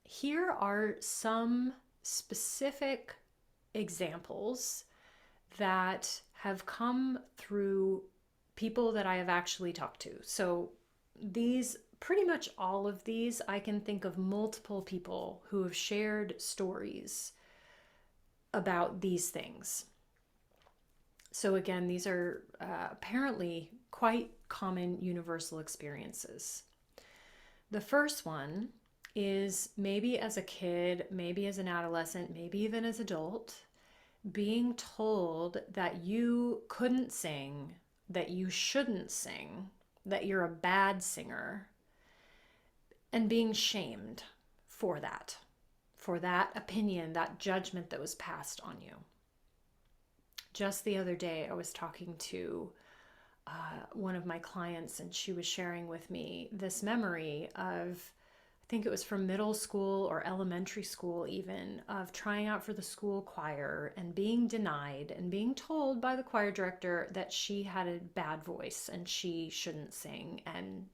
Here are some specific examples that have come through people that I have actually talked to. So these pretty much all of these, I can think of multiple people who have shared stories about these things. So again, these are apparently quite common universal experiences. The first one is maybe as a kid, maybe as an adolescent, maybe even as an adult, being told that you couldn't sing, that you shouldn't sing, that you're a bad singer, and being shamed for that opinion, that judgment that was passed on you. Just the other day, I was talking to one of my clients, and she was sharing with me this memory of, I think it was from middle school or elementary school even, of trying out for the school choir and being denied and being told by the choir director that she had a bad voice and she shouldn't sing. And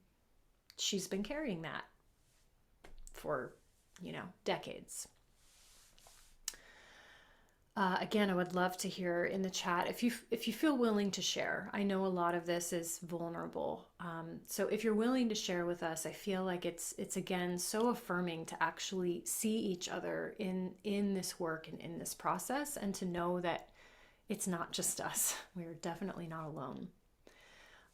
she's been carrying that for, decades. Again, I would love to hear in the chat if you feel willing to share. I know a lot of this is vulnerable, so if you're willing to share with us, I feel like it's again so affirming to actually see each other in this work and in this process, and to know that it's not just us. We're definitely not alone.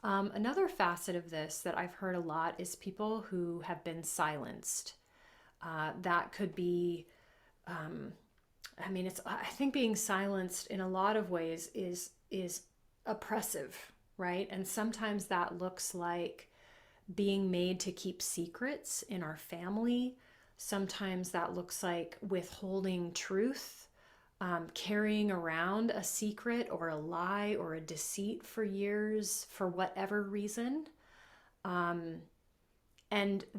Another facet of this that I've heard a lot is people who have been silenced. That could be. I think being silenced in a lot of ways is oppressive, right? And sometimes that looks like being made to keep secrets in our family. Sometimes that looks like withholding truth, carrying around a secret or a lie or a deceit for years for whatever reason. And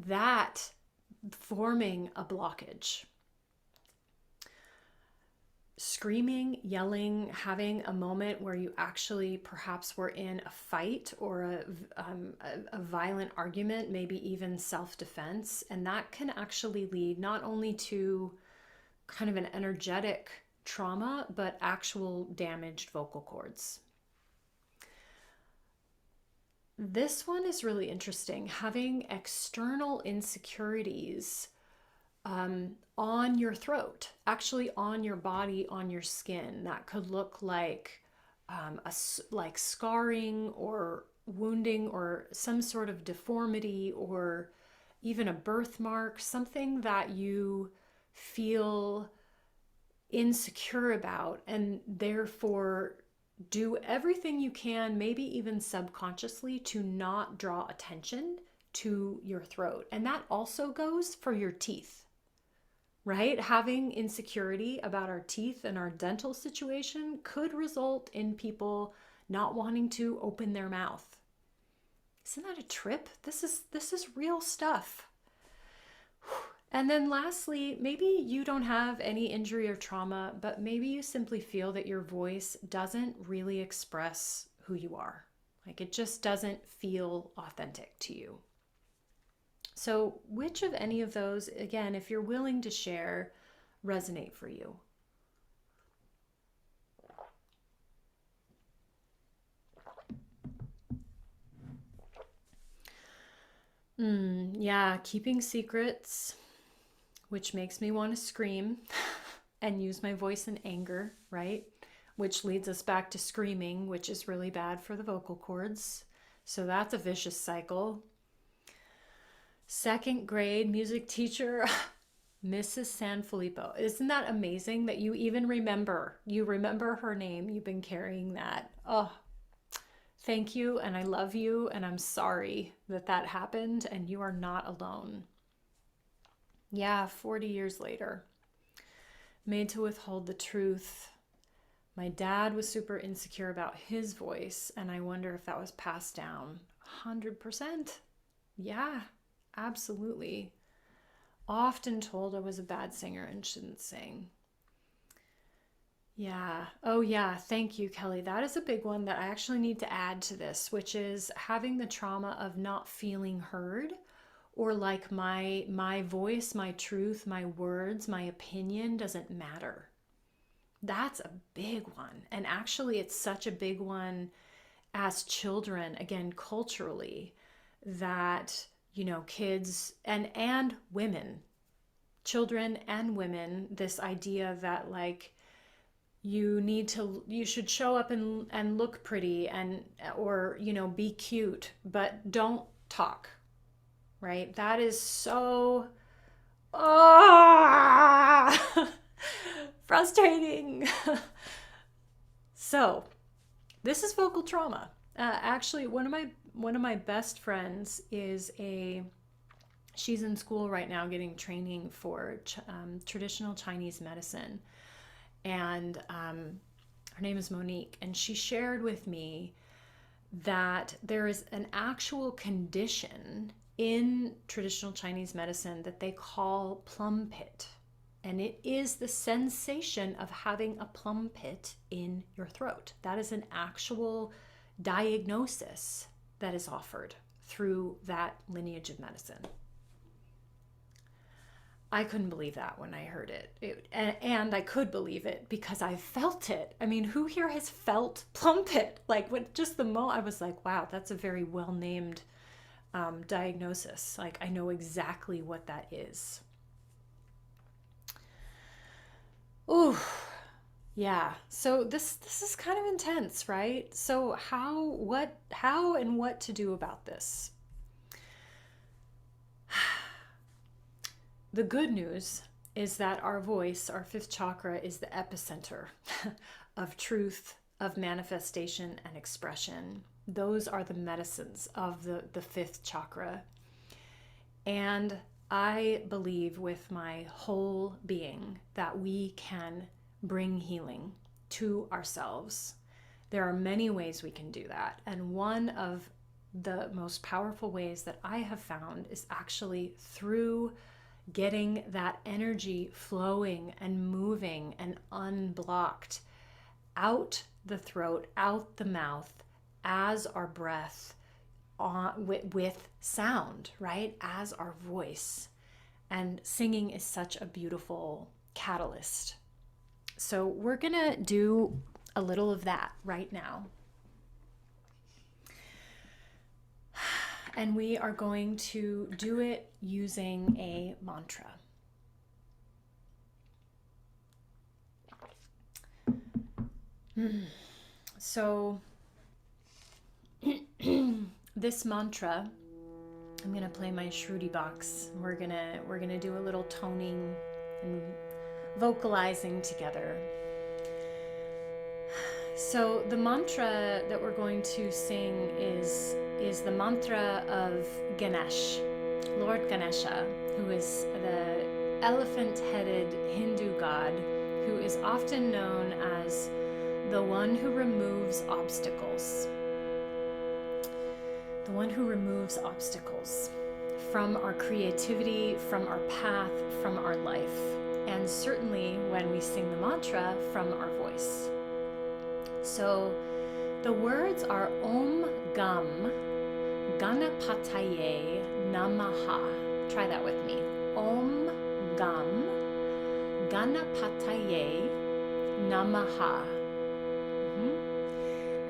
that forming a blockage. Screaming, yelling, having a moment where you actually perhaps were in a fight or a violent argument, maybe even self-defense. And that can actually lead not only to kind of an energetic trauma, but actual damaged vocal cords. This one is really interesting. Having external insecurities on your throat, actually on your body, on your skin. That could look like like scarring or wounding or some sort of deformity or even a birthmark, something that you feel insecure about, and therefore do everything you can, maybe even subconsciously, to not draw attention to your throat. And that also goes for your teeth, right? Having insecurity about our teeth and our dental situation could result in people not wanting to open their mouth. Isn't that a trip? This is real stuff. And then lastly, maybe you don't have any injury or trauma, but maybe you simply feel that your voice doesn't really express who you are. Like it just doesn't feel authentic to you. So which of any of those, again, if you're willing to share, resonate for you? Yeah, keeping secrets, which makes me want to scream and use my voice in anger, right? Which leads us back to screaming, which is really bad for the vocal cords. So that's a vicious cycle. Second grade music teacher, Mrs. Sanfilippo. Isn't that amazing that you even remember? You remember her name. You've been carrying that. Oh, thank you, and I love you, and I'm sorry that that happened, and you are not alone. Yeah, 40 years later. Made to withhold the truth. My dad was super insecure about his voice, and I wonder if that was passed down. 100%. Yeah, absolutely. Often told I was a bad singer and shouldn't sing. Yeah. Oh, yeah. Thank you, Kelly. That is a big one that I actually need to add to this, which is having the trauma of not feeling heard, or like my voice, my truth, my words, my opinion doesn't matter. That's a big one. And actually, it's such a big one as children, again, culturally, that kids and women, children and women, this idea that like you should show up and look pretty or be cute, but don't talk, right? That is so frustrating. So this is vocal trauma. Actually, one of my best friends she's in school right now getting training for traditional Chinese medicine. And her name is Monique. And she shared with me that there is an actual condition in traditional Chinese medicine that they call plum pit. And it is the sensation of having a plum pit in your throat. That is an actual diagnosis that is offered through that lineage of medicine. I couldn't believe that when I heard it. And I could believe it because I felt it. I mean, who here has felt plum pit? Like, with just the moment, I was like, wow, that's a very well-named diagnosis. Like, I know exactly what that is. Ooh, yeah. So this is kind of intense, right? So how and what to do about this? The good news is that our voice, our fifth chakra, is the epicenter of truth, of manifestation and expression. Those are the medicines of the fifth chakra. And I believe with my whole being that we can bring healing to ourselves. There are many ways we can do that. And one of the most powerful ways that I have found is actually through getting that energy flowing and moving and unblocked out the throat, out the mouth, as our breath, with sound, right? As our voice. And singing is such a beautiful catalyst. So we're gonna do a little of that right now. And we are going to do it using a mantra. So this mantra, I'm going to play my Shruti box. We're going to do a little toning and vocalizing together. So the mantra that we're going to sing is the mantra of Ganesh, Lord Ganesha, who is the elephant-headed Hindu god who is often known as the one who removes obstacles. The one who removes obstacles from our creativity, from our path, from our life, and certainly when we sing the mantra, from our voice. So the words are Om Gam Ganapataye Namaha. Try that with me. Om Gam Ganapataye Namaha.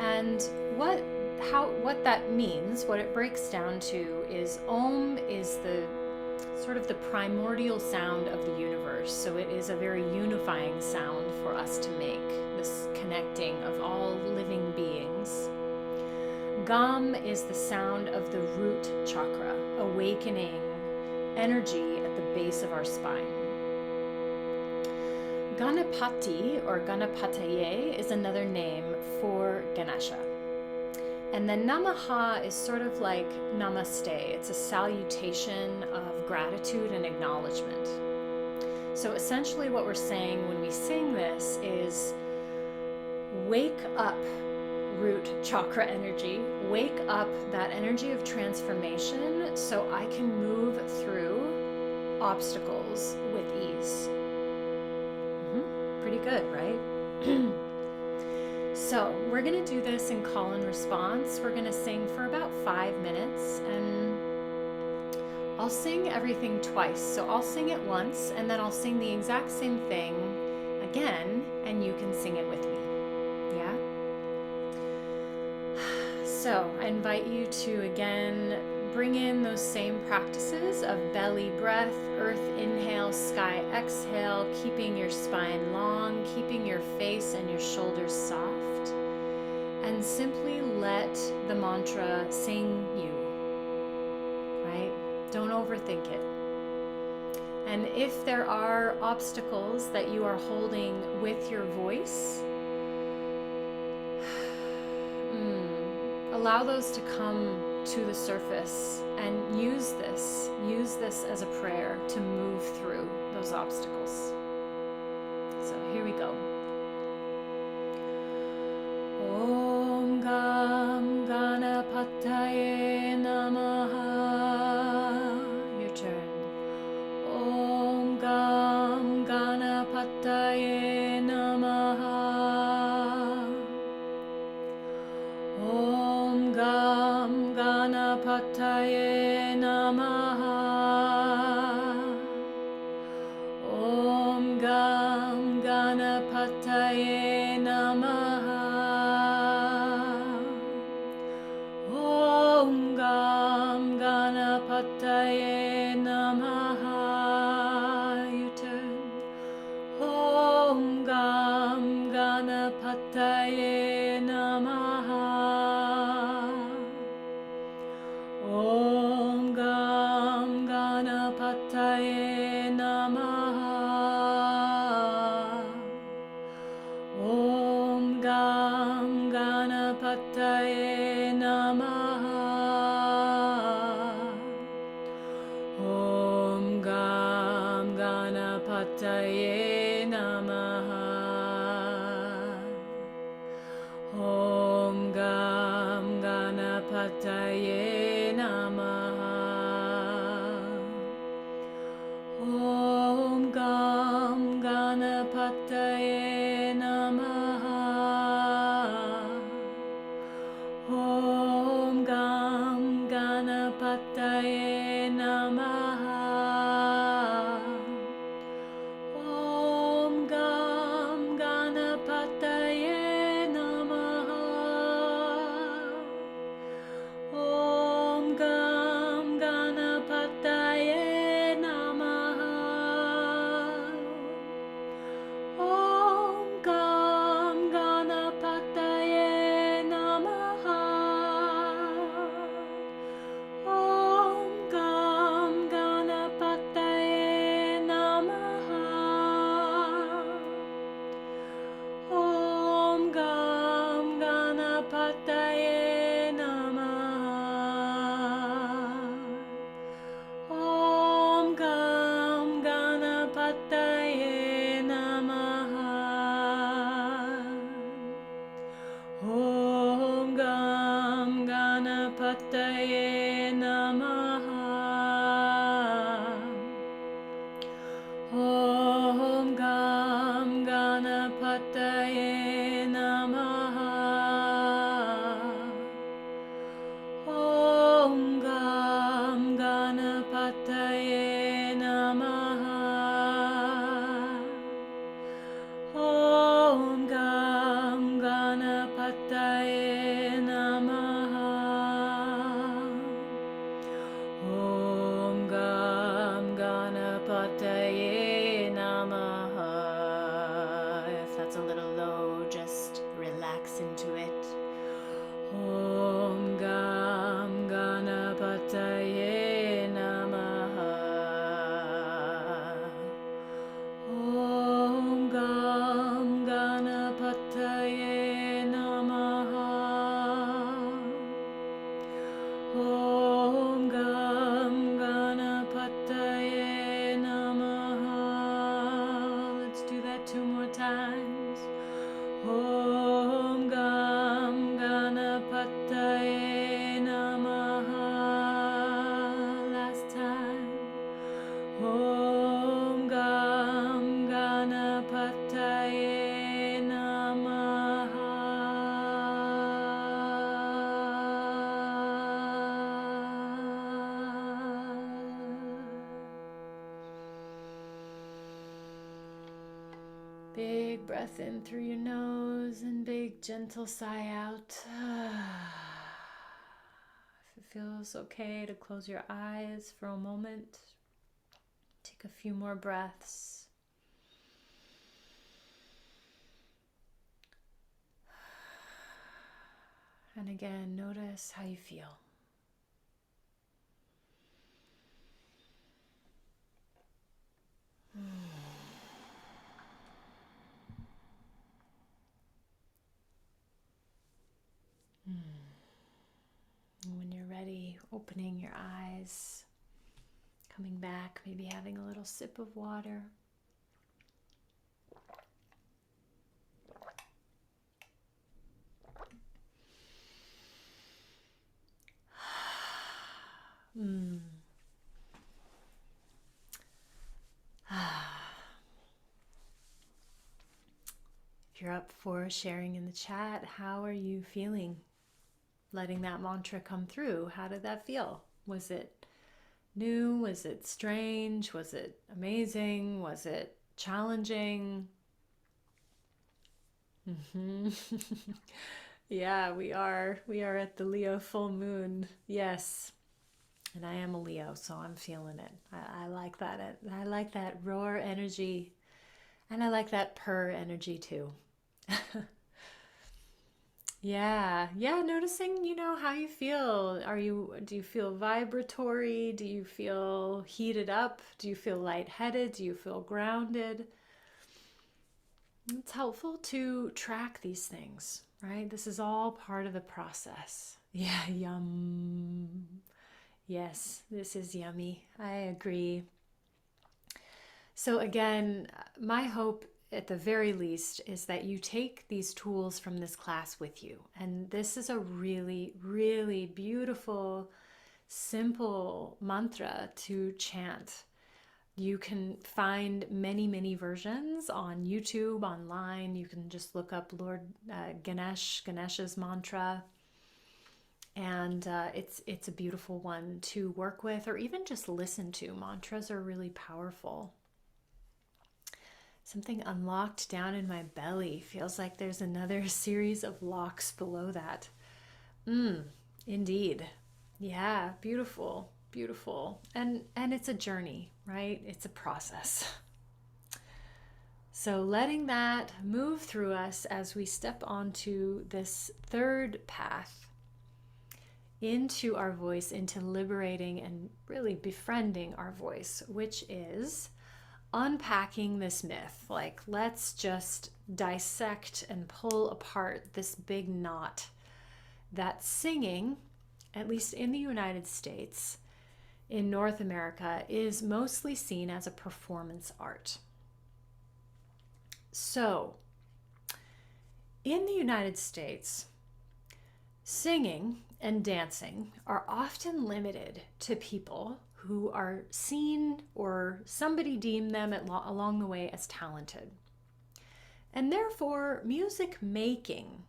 And what that means, what it breaks down to is Om is the sort of the primordial sound of the universe. So it is a very unifying sound for us to make, this connecting of all living beings. Gam is the sound of the root chakra, awakening energy at the base of our spine. Ganapati or Ganapataye is another name for Ganesha. And then Namaha is sort of like namaste. It's a salutation of gratitude and acknowledgement. So essentially what we're saying when we sing this is, wake up root chakra energy, wake up that energy of transformation so I can move through obstacles with ease. Pretty good, right? So we're going to do this in call and response. We're going to sing for about 5 minutes, and I'll sing everything twice. So I'll sing it once, and then I'll sing the exact same thing again, and you can sing it with me. Yeah? So I invite you to, again, bring in those same practices of belly breath, earth inhale, sky exhale, keeping your spine long, keeping your face and your shoulders soft, and simply let the mantra sing you, right? Don't overthink it. And if there are obstacles that you are holding with your voice, allow those to come to the surface and use this as a prayer to move through those obstacles. So here we go. Om Gam Ganapataye Namaha. Your turn. Om Gam Ganapataye Namaha. Om Gam Ganapataye Namaha. Om Gam Ganapataye Namaha. Om Gam Ganapataye Namaha. You turn. Om Gam Ganapataye Namaha. Om Gam Ganapataye Namaha. Om Gam Ganapataye Namaha. Om Gam Ganapataye Namaha. Om Gam Ganapataye Namaha. Om Gam Ganapataye Namaha. Om Gam Ganapataye Namaha. Om Gam Ganapataye Namaha. Om Gam Ganapataye Namaha. Om Gam Ganapataye Namaha. Om Gam Ganapataye Namaha. Om Gam Ganapataye Namaha. Om Gam Ganapataye Namaha. Om Gam Ganapataye Namaha. Om Gam Ganapataye Namaha. Om Gam Ganapataye Namaha. Om Gam Ganapataye Namaha. Om Gam Ganapataye Namaha. If that's a little low, just relax into it. Om Gam Ganapataye Namaha. Om Gam Ganapataye Namaha. Om Gam Ganapataye Namaha. Let's do that 2 more times. Om Gam Ganapataye Namaha. Last time. Om Gam Ganapataye Namaha. Big breath in through your nose and big gentle sigh out. If it feels okay to close your eyes for a moment. Take a few more breaths. And again, notice how you feel. And when you're ready, opening your eyes, coming back, maybe having a little sip of water. If you're up for sharing in the chat, how are you feeling? Letting that mantra come through. How did that feel? Was it new? Was it strange? Was it amazing? Was it challenging? Yeah, we are. We are at the Leo full moon. Yes. And I am a Leo, so I'm feeling it. I like that. I like that roar energy. And I like that purr energy too. Yeah, noticing, how you feel. Do you feel vibratory? Do you feel heated up? Do you feel lightheaded? Do you feel grounded? It's helpful to track these things, right? This is all part of the process. Yeah, yum. Yes, this is yummy. I agree. So again, my hope at the very least is that you take these tools from this class with you. And this is a really, really beautiful, simple mantra to chant. You can find many, many versions on YouTube, online. You can just look up Lord Ganesha's mantra. And it's a beautiful one to work with or even just listen to. Mantras are really powerful. Something unlocked down in my belly. Feels like there's another series of locks below that. Indeed. Yeah, beautiful, beautiful. And it's a journey, right? It's a process. So letting that move through us as we step onto this third path into our voice, into liberating and really befriending our voice, which is unpacking this myth. Like, let's just dissect and pull apart this big knot that singing, at least in the United States, in North America, is mostly seen as a performance art. So, in the United States, singing and dancing are often limited to people who are seen or somebody deemed them along the way as talented. And therefore, music making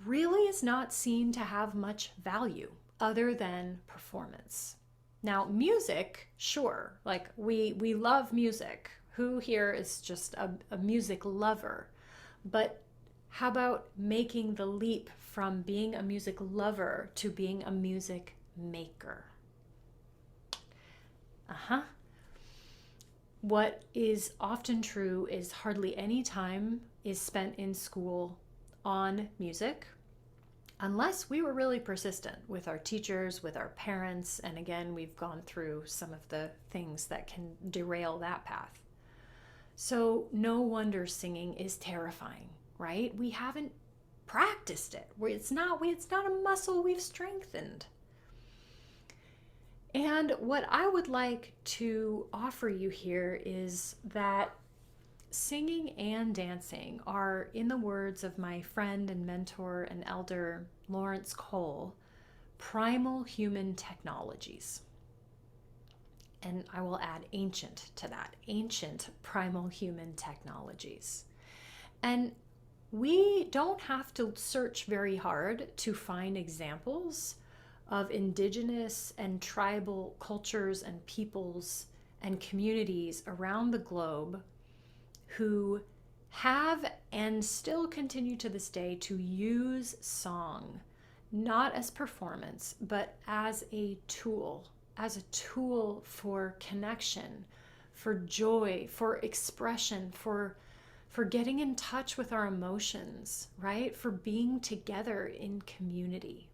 really is not seen to have much value other than performance. Now, music, sure, like we love music. Who here is just a music lover? But how about making the leap from being a music lover to being a music maker? What is often true is hardly any time is spent in school on music unless we were really persistent with our teachers, with our parents. And again, we've gone through some of the things that can derail that path. So no wonder singing is terrifying, right? We haven't practiced it. It's not a muscle we've strengthened. And what I would like to offer you here is that singing and dancing are, in the words of my friend and mentor and elder Lawrence Cole, primal human technologies. And I will add ancient to that, ancient primal human technologies. And we don't have to search very hard to find examples of indigenous and tribal cultures and peoples and communities around the globe who have and still continue to this day to use song not as performance, but as a tool for connection, for joy, for expression, for getting in touch with our emotions, right? For being together in community.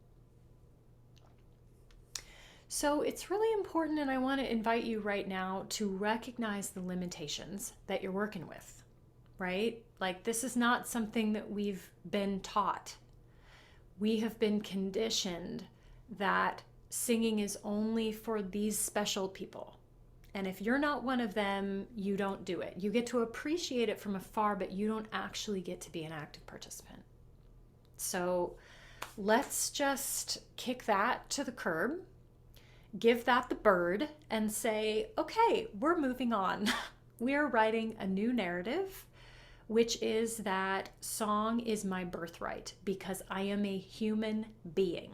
So it's really important, and I want to invite you right now to recognize the limitations that you're working with, right? Like, this is not something that we've been taught. We have been conditioned that singing is only for these special people. And if you're not one of them, you don't do it. You get to appreciate it from afar, but you don't actually get to be an active participant. So let's just kick that to the curb, give that the bird, and say, okay, we're moving on. We're writing a new narrative, which is that song is my birthright because I am a human being.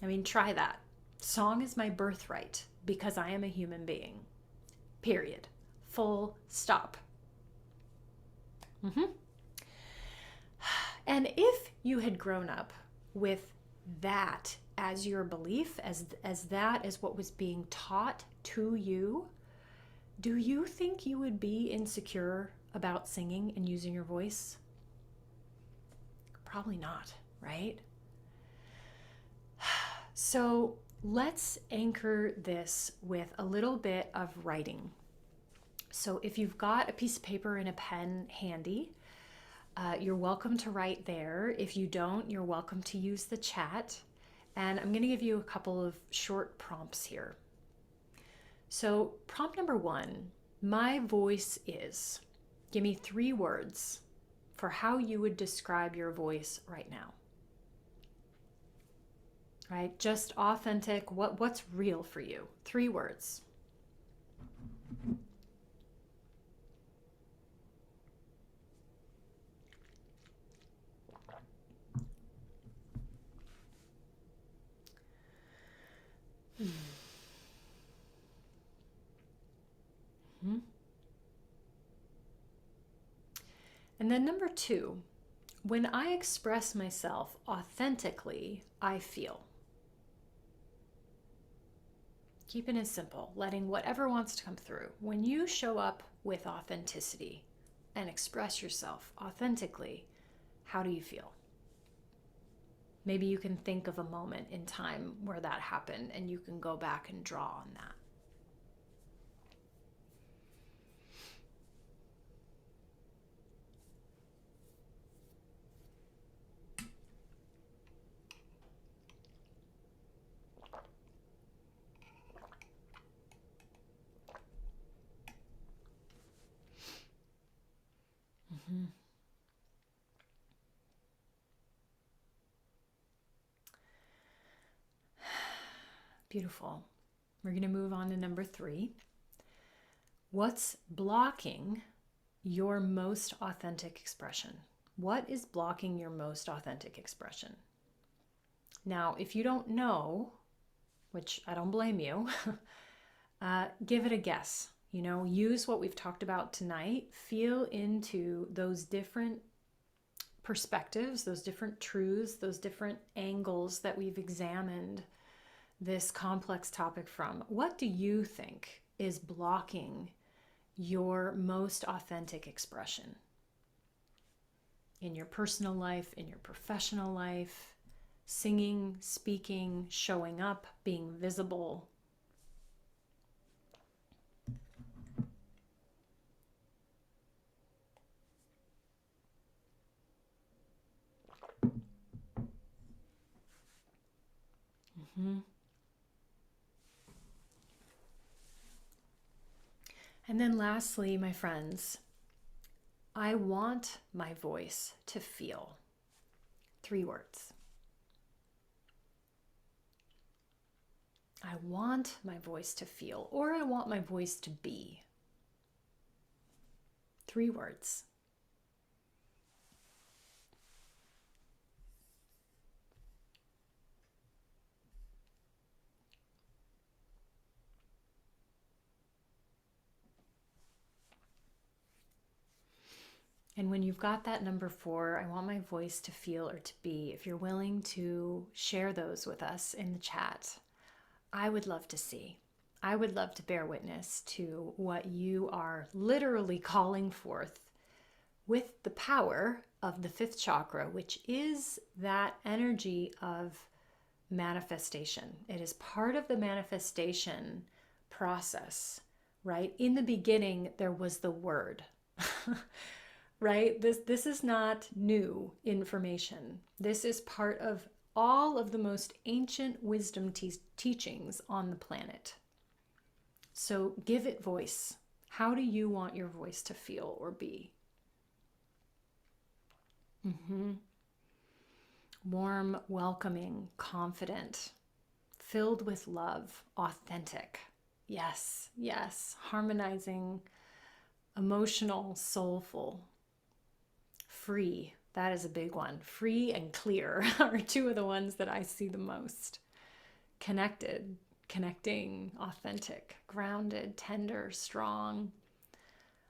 I mean, try that. Song is my birthright because I am a human being. Period. Full stop. And if you had grown up with that as your belief, as that is what was being taught to you, do you think you would be insecure about singing and using your voice? Probably not, right? So let's anchor this with a little bit of writing. So if you've got a piece of paper and a pen handy, you're welcome to write there. If you don't, you're welcome to use the chat. And I'm going to give you a couple of short prompts here. So prompt number 1, my voice is. Give me 3 words for how you would describe your voice right now. Right? Just authentic. What's real for you? 3 words. And then number 2, when I express myself authentically, I feel. Keeping it simple, letting whatever wants to come through. When you show up with authenticity and express yourself authentically, how do you feel? Maybe you can think of a moment in time where that happened and you can go back and draw on that. Beautiful. We're going to move on to number 3. What's blocking your most authentic expression? What is blocking your most authentic expression? Now, if you don't know, which I don't blame you, give it a guess. Use what we've talked about tonight. Feel into those different perspectives, those different truths, those different angles that we've examined this complex topic from. What do you think is blocking your most authentic expression? In your personal life, in your professional life, singing, speaking, showing up, being visible. And then lastly, my friends, I want my voice to feel. 3 words. I want my voice to feel, or I want my voice to be. 3 words. And when you've got that number 4, I want my voice to feel or to be. If you're willing to share those with us in the chat, I would love to see. I would love to bear witness to what you are literally calling forth with the power of the 5th chakra, which is that energy of manifestation. It is part of the manifestation process, right? In the beginning, there was the word, right? This is not new information. This is part of all of the most ancient wisdom teachings on the planet. So give it voice. How do you want your voice to feel or be? Warm, welcoming, confident, filled with love, authentic. Yes, yes. Harmonizing, emotional, soulful, free. That is a big one. Free and clear are 2 of the ones that I see the most. Connected, connecting, authentic, grounded, tender, strong,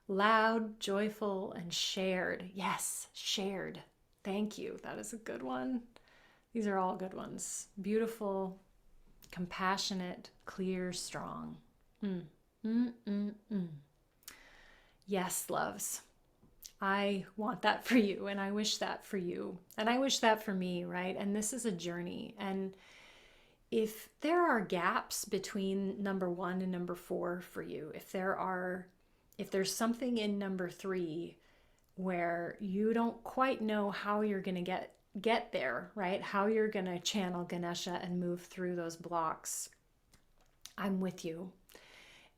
loud, joyful, and shared. Yes, shared. Thank you. That is a good one. These are all good ones. Beautiful, compassionate, clear, strong. Yes, loves. I want that for you, and I wish that for you, and I wish that for me, right? And this is a journey. And if there are gaps between number 1 and number 4 for you, if there's something in number 3 where you don't quite know how you're going to get there, right? How you're going to channel Ganesha and move through those blocks, I'm with you,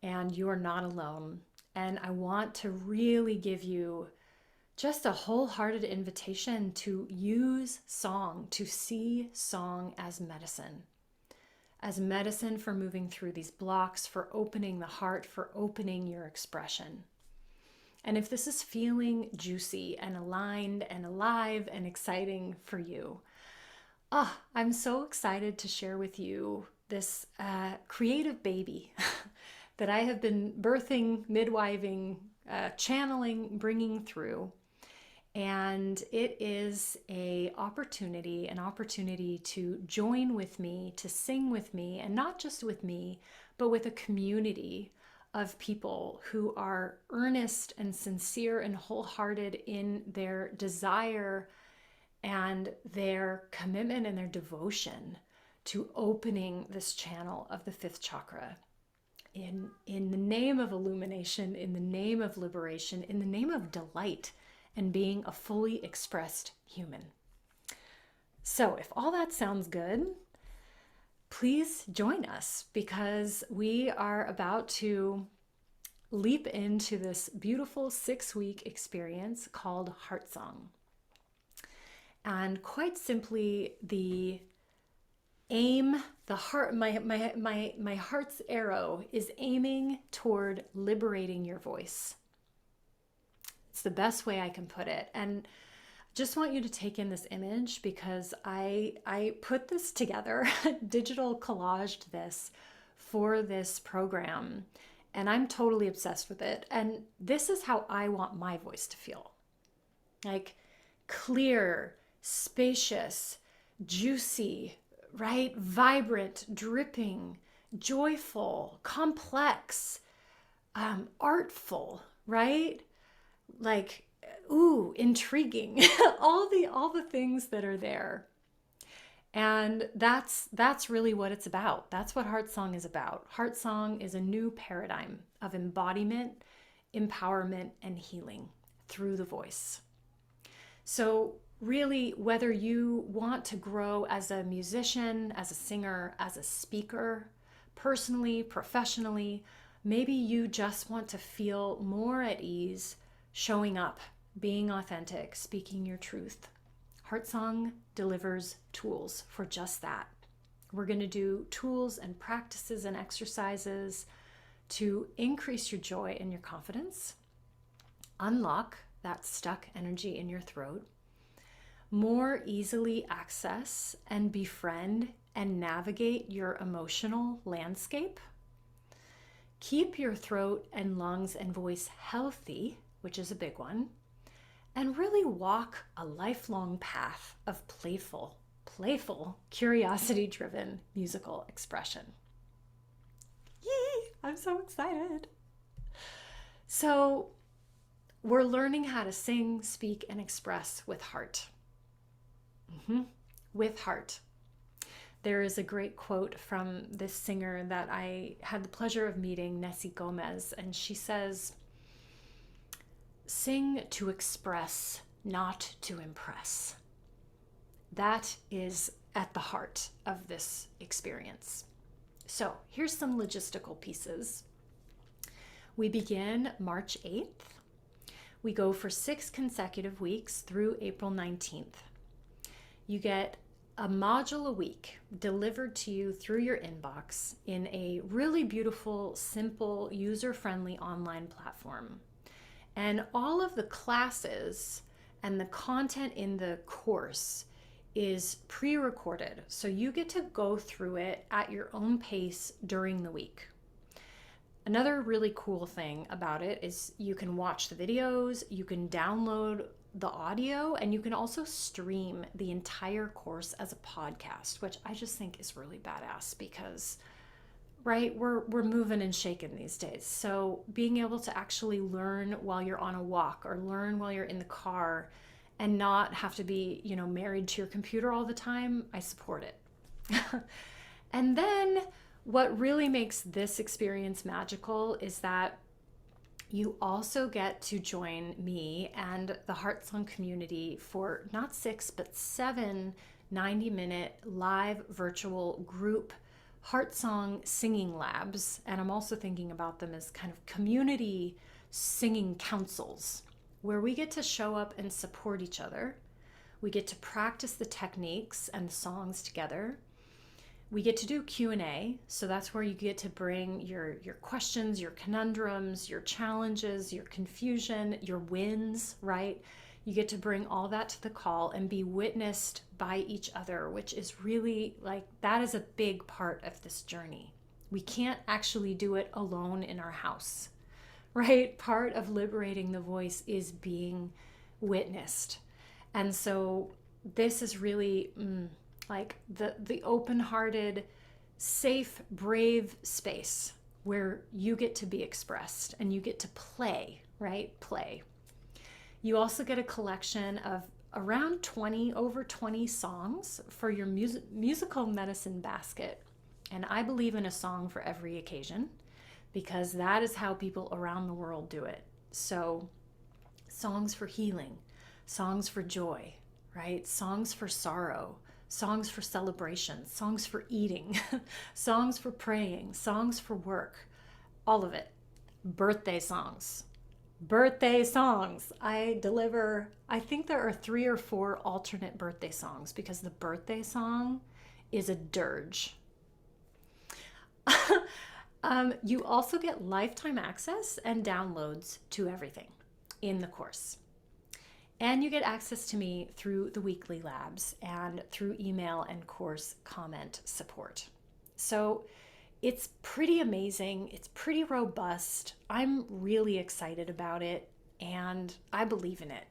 and you are not alone. And I want to really give you just a wholehearted invitation to use song, to see song as medicine for moving through these blocks, for opening the heart, for opening your expression. And if this is feeling juicy and aligned and alive and exciting for you, I'm so excited to share with you this creative baby that I have been birthing, midwiving, channeling, bringing through. And it is an opportunity to join with me, to sing with me, and not just with me, but with a community of people who are earnest and sincere and wholehearted in their desire and their commitment and their devotion to opening this channel of the 5th chakra in the name of illumination, in the name of liberation, in the name of delight and being a fully expressed human. So if all that sounds good, please join us, because we are about to leap into this beautiful 6-week experience called HeartSong. And quite simply, the aim, my heart's arrow is aiming toward liberating your voice. It's the best way I can put it. And just want you to take in this image, because I put this together, digital collaged this for this program, and I'm totally obsessed with it. And this is how I want my voice to feel. Like clear, spacious, juicy, right? Vibrant, dripping, joyful, complex, artful, right? Like, ooh, intriguing, all the things that are there. And that's really what it's about. That's what HeartSong is about. HeartSong is a new paradigm of embodiment, empowerment, and healing through the voice. So really, whether you want to grow as a musician, as a singer, as a speaker, personally, professionally, maybe you just want to feel more at ease showing up, being authentic, speaking your truth. HeartSong delivers tools for just that. We're going to do tools and practices and exercises to increase your joy and your confidence, unlock that stuck energy in your throat, more easily access and befriend and navigate your emotional landscape, keep your throat and lungs and voice healthy, which is a big one, and really walk a lifelong path of playful, curiosity-driven musical expression. Yee! I'm so excited. So we're learning how to sing, speak, and express with heart. With heart. There is a great quote from this singer that I had the pleasure of meeting, Nessie Gomez, and she says, "Sing to express, not to impress." That is at the heart of this experience. So here's some logistical pieces. We begin March 8th. We go for 6 consecutive weeks through April 19th. You get a module a week delivered to you through your inbox in a really beautiful, simple, user-friendly online platform. And all of the classes and the content in the course is pre-recorded. So you get to go through it at your own pace during the week. Another really cool thing about it is you can watch the videos, you can download the audio, and you can also stream the entire course as a podcast, which I just think is really badass because, right, we're moving and shaking these days. So being able to actually learn while you're on a walk or learn while you're in the car and not have to be, married to your computer all the time, I support it. And then what really makes this experience magical is that you also get to join me and the HeartSong community for not 6, but 7 90-minute live virtual group HeartSong singing labs. And I'm also thinking about them as kind of community singing councils where we get to show up and support each other. We get to practice the techniques and the songs together. We get to do Q&A, so that's where you get to bring your questions, your conundrums, your challenges, your confusion, your wins, right? You get to bring all that to the call and be witnessed by each other, which is really that is a big part of this journey. We can't actually do it alone in our house, right? Part of liberating the voice is being witnessed. And so this is really the open-hearted, safe, brave space where you get to be expressed and you get to play, right? Play. You also get a collection of around over 20 songs for your musical medicine basket. And I believe in a song for every occasion because that is how people around the world do it. So songs for healing, songs for joy, right? Songs for sorrow, songs for celebration, songs for eating, songs for praying, songs for work, all of it. Birthday songs. I think there are 3 or 4 alternate birthday songs because the birthday song is a dirge. You also get lifetime access and downloads to everything in the course. And you get access to me through the weekly labs and through email and course comment support. So it's pretty amazing. It's pretty robust. I'm really excited about it and I believe in it.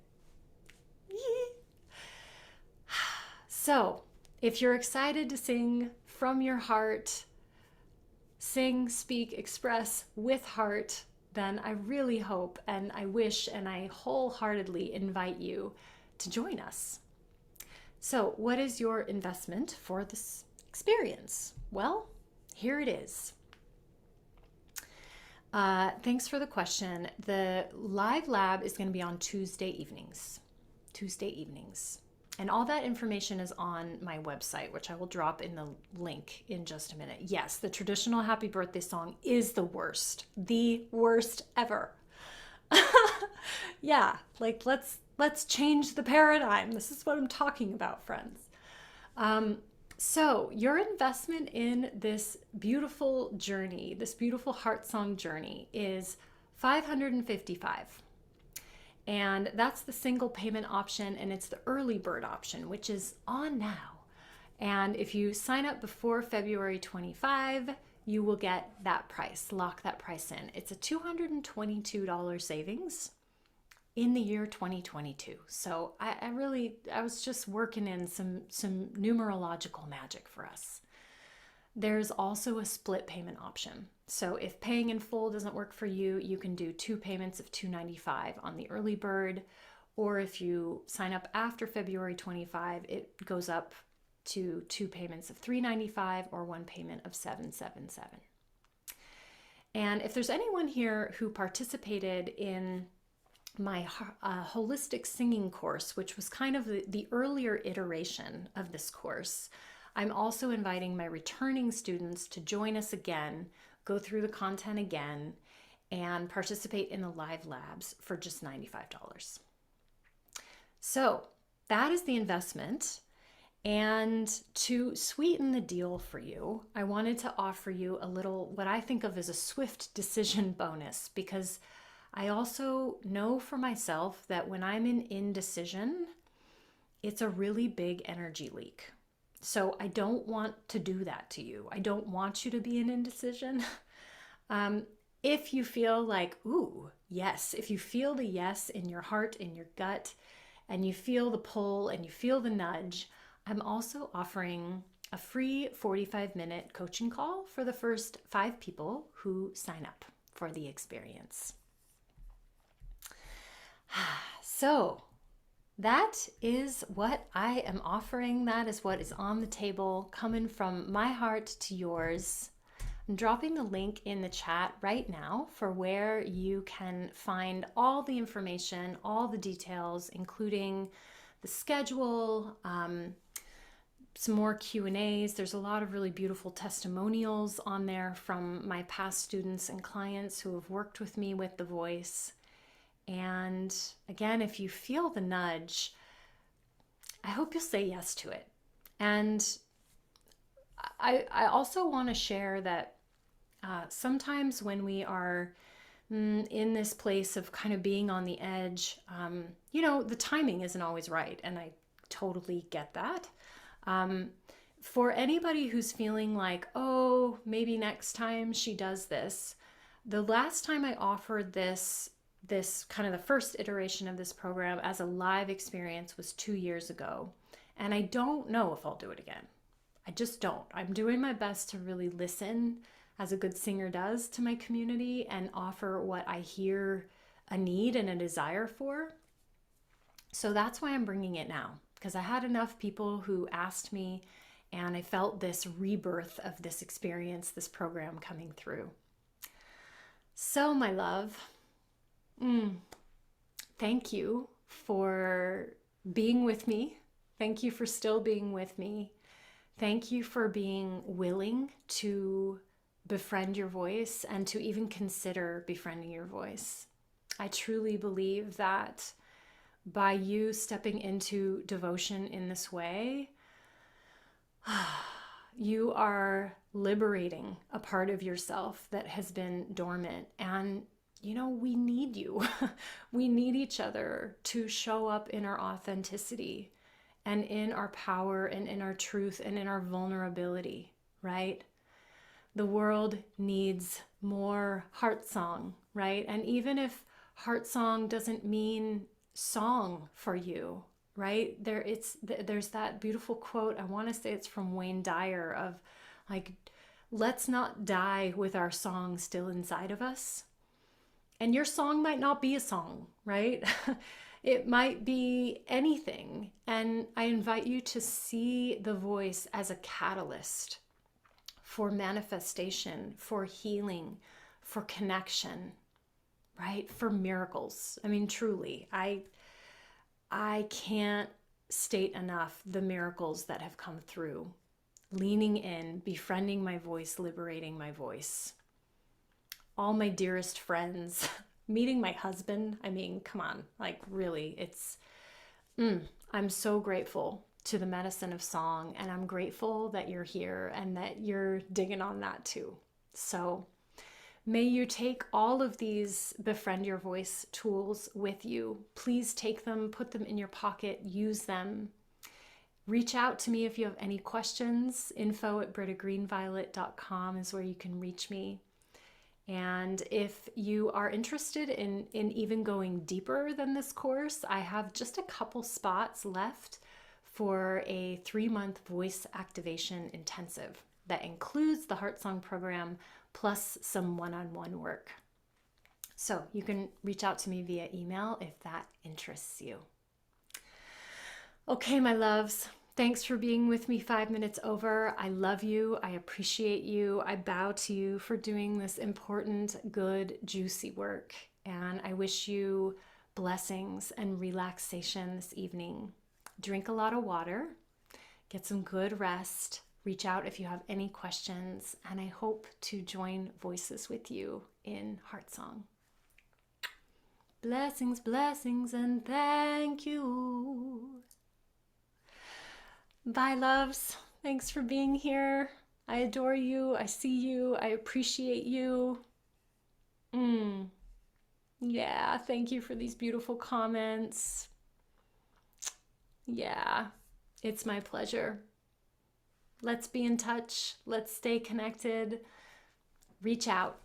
So if you're excited to sing from your heart, sing, speak, express with heart, then I really hope and I wish and I wholeheartedly invite you to join us. So, what is your investment for this experience? Well, here it is. Thanks for the question. The live lab is going to be on Tuesday evenings. And all that information is on my website, which I will drop in the link in just a minute. Yes, the traditional happy birthday song is the worst ever. Yeah, let's change the paradigm. This is what I'm talking about, friends. So your investment in this beautiful journey, this beautiful HeartSong journey is $555. And that's the single payment option, and it's the early bird option, which is on now. And if you sign up before February 25, you will get that price, lock that price in. It's a $222 savings. in the year 2022. So I was just working in some numerological magic for us. There's also a split payment option. So if paying in full doesn't work for you, you can do 2 payments of $295 on the early bird, or if you sign up after February 25, it goes up to 2 payments of $395 or 1 payment of $777. And if there's anyone here who participated in my holistic singing course, which was kind of the earlier iteration of this course, I'm also inviting my returning students to join us again, go through the content again, and participate in the live labs for just $95. So that is the investment. And to sweeten the deal for you, I wanted to offer you a little, what I think of as a swift decision bonus, because I also know for myself that when I'm in indecision, it's a really big energy leak. So I don't want to do that to you. I don't want you to be in indecision. If you feel like, ooh, yes, if you feel the yes in your heart, in your gut, and you feel the pull and you feel the nudge, I'm also offering a free 45-minute coaching call for the first 5 people who sign up for the experience. So that is what I am offering. That is what is on the table, coming from my heart to yours. I'm dropping the link in the chat right now for where you can find all the information, all the details, including the schedule, some more Q&As. There's a lot of really beautiful testimonials on there from my past students and clients who have worked with me with the voice. And again, if you feel the nudge, I hope you'll say yes to it. And I also want to share that sometimes when we are in this place of kind of being on the edge, the timing isn't always right. And I totally get that. For anybody who's feeling like, oh, maybe next time she does this, the last time I offered this kind of the first iteration of this program as a live experience was 2 years ago. And I don't know if I'll do it again. I just don't. I'm doing my best to really listen, as a good singer does, to my community and offer what I hear a need and a desire for. So that's why I'm bringing it now, because I had enough people who asked me, and I felt this rebirth of this experience, this program coming through. So my love, thank you for being with me. Thank you for still being with me. Thank you for being willing to befriend your voice and to even consider befriending your voice. I truly believe that by you stepping into devotion in this way, you are liberating a part of yourself that has been dormant. And we need you. We need each other to show up in our authenticity and in our power and in our truth and in our vulnerability, right? The world needs more HeartSong, right? And even if HeartSong doesn't mean song for you, right? There's that beautiful quote, I want to say it's from Wayne Dyer, of like, let's not die with our song still inside of us. And your song might not be a song, right? It might be anything. And I invite you to see the voice as a catalyst for manifestation, for healing, for connection, right? For miracles. I mean, truly, I can't state enough the miracles that have come through. Leaning in, befriending my voice, liberating my voice. All my dearest friends, meeting my husband. I mean, come on, like really, I'm so grateful to the medicine of song, and I'm grateful that you're here and that you're digging on that too. So may you take all of these Befriend Your Voice tools with you. Please take them, put them in your pocket, use them. Reach out to me if you have any questions. info@brittagreenviolet.com is where you can reach me. And if you are interested in even going deeper than this course, I have just a couple spots left for a 3-month voice activation intensive that includes the HeartSong program plus some one-on-one work. So you can reach out to me via email if that interests you. Okay, my loves, thanks for being with me 5 minutes over. I love you. I appreciate you. I bow to you for doing this important, good, juicy work. And I wish you blessings and relaxation this evening. Drink a lot of water, get some good rest, reach out if you have any questions, and I hope to join voices with you in HeartSong. Blessings, blessings, and thank you. Bye, loves. Thanks for being here. I adore you. I see you. I appreciate you. Yeah, thank you for these beautiful comments. Yeah, it's my pleasure. Let's be in touch. Let's stay connected. Reach out.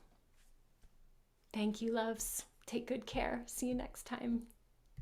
Thank you, loves. Take good care. See you next time.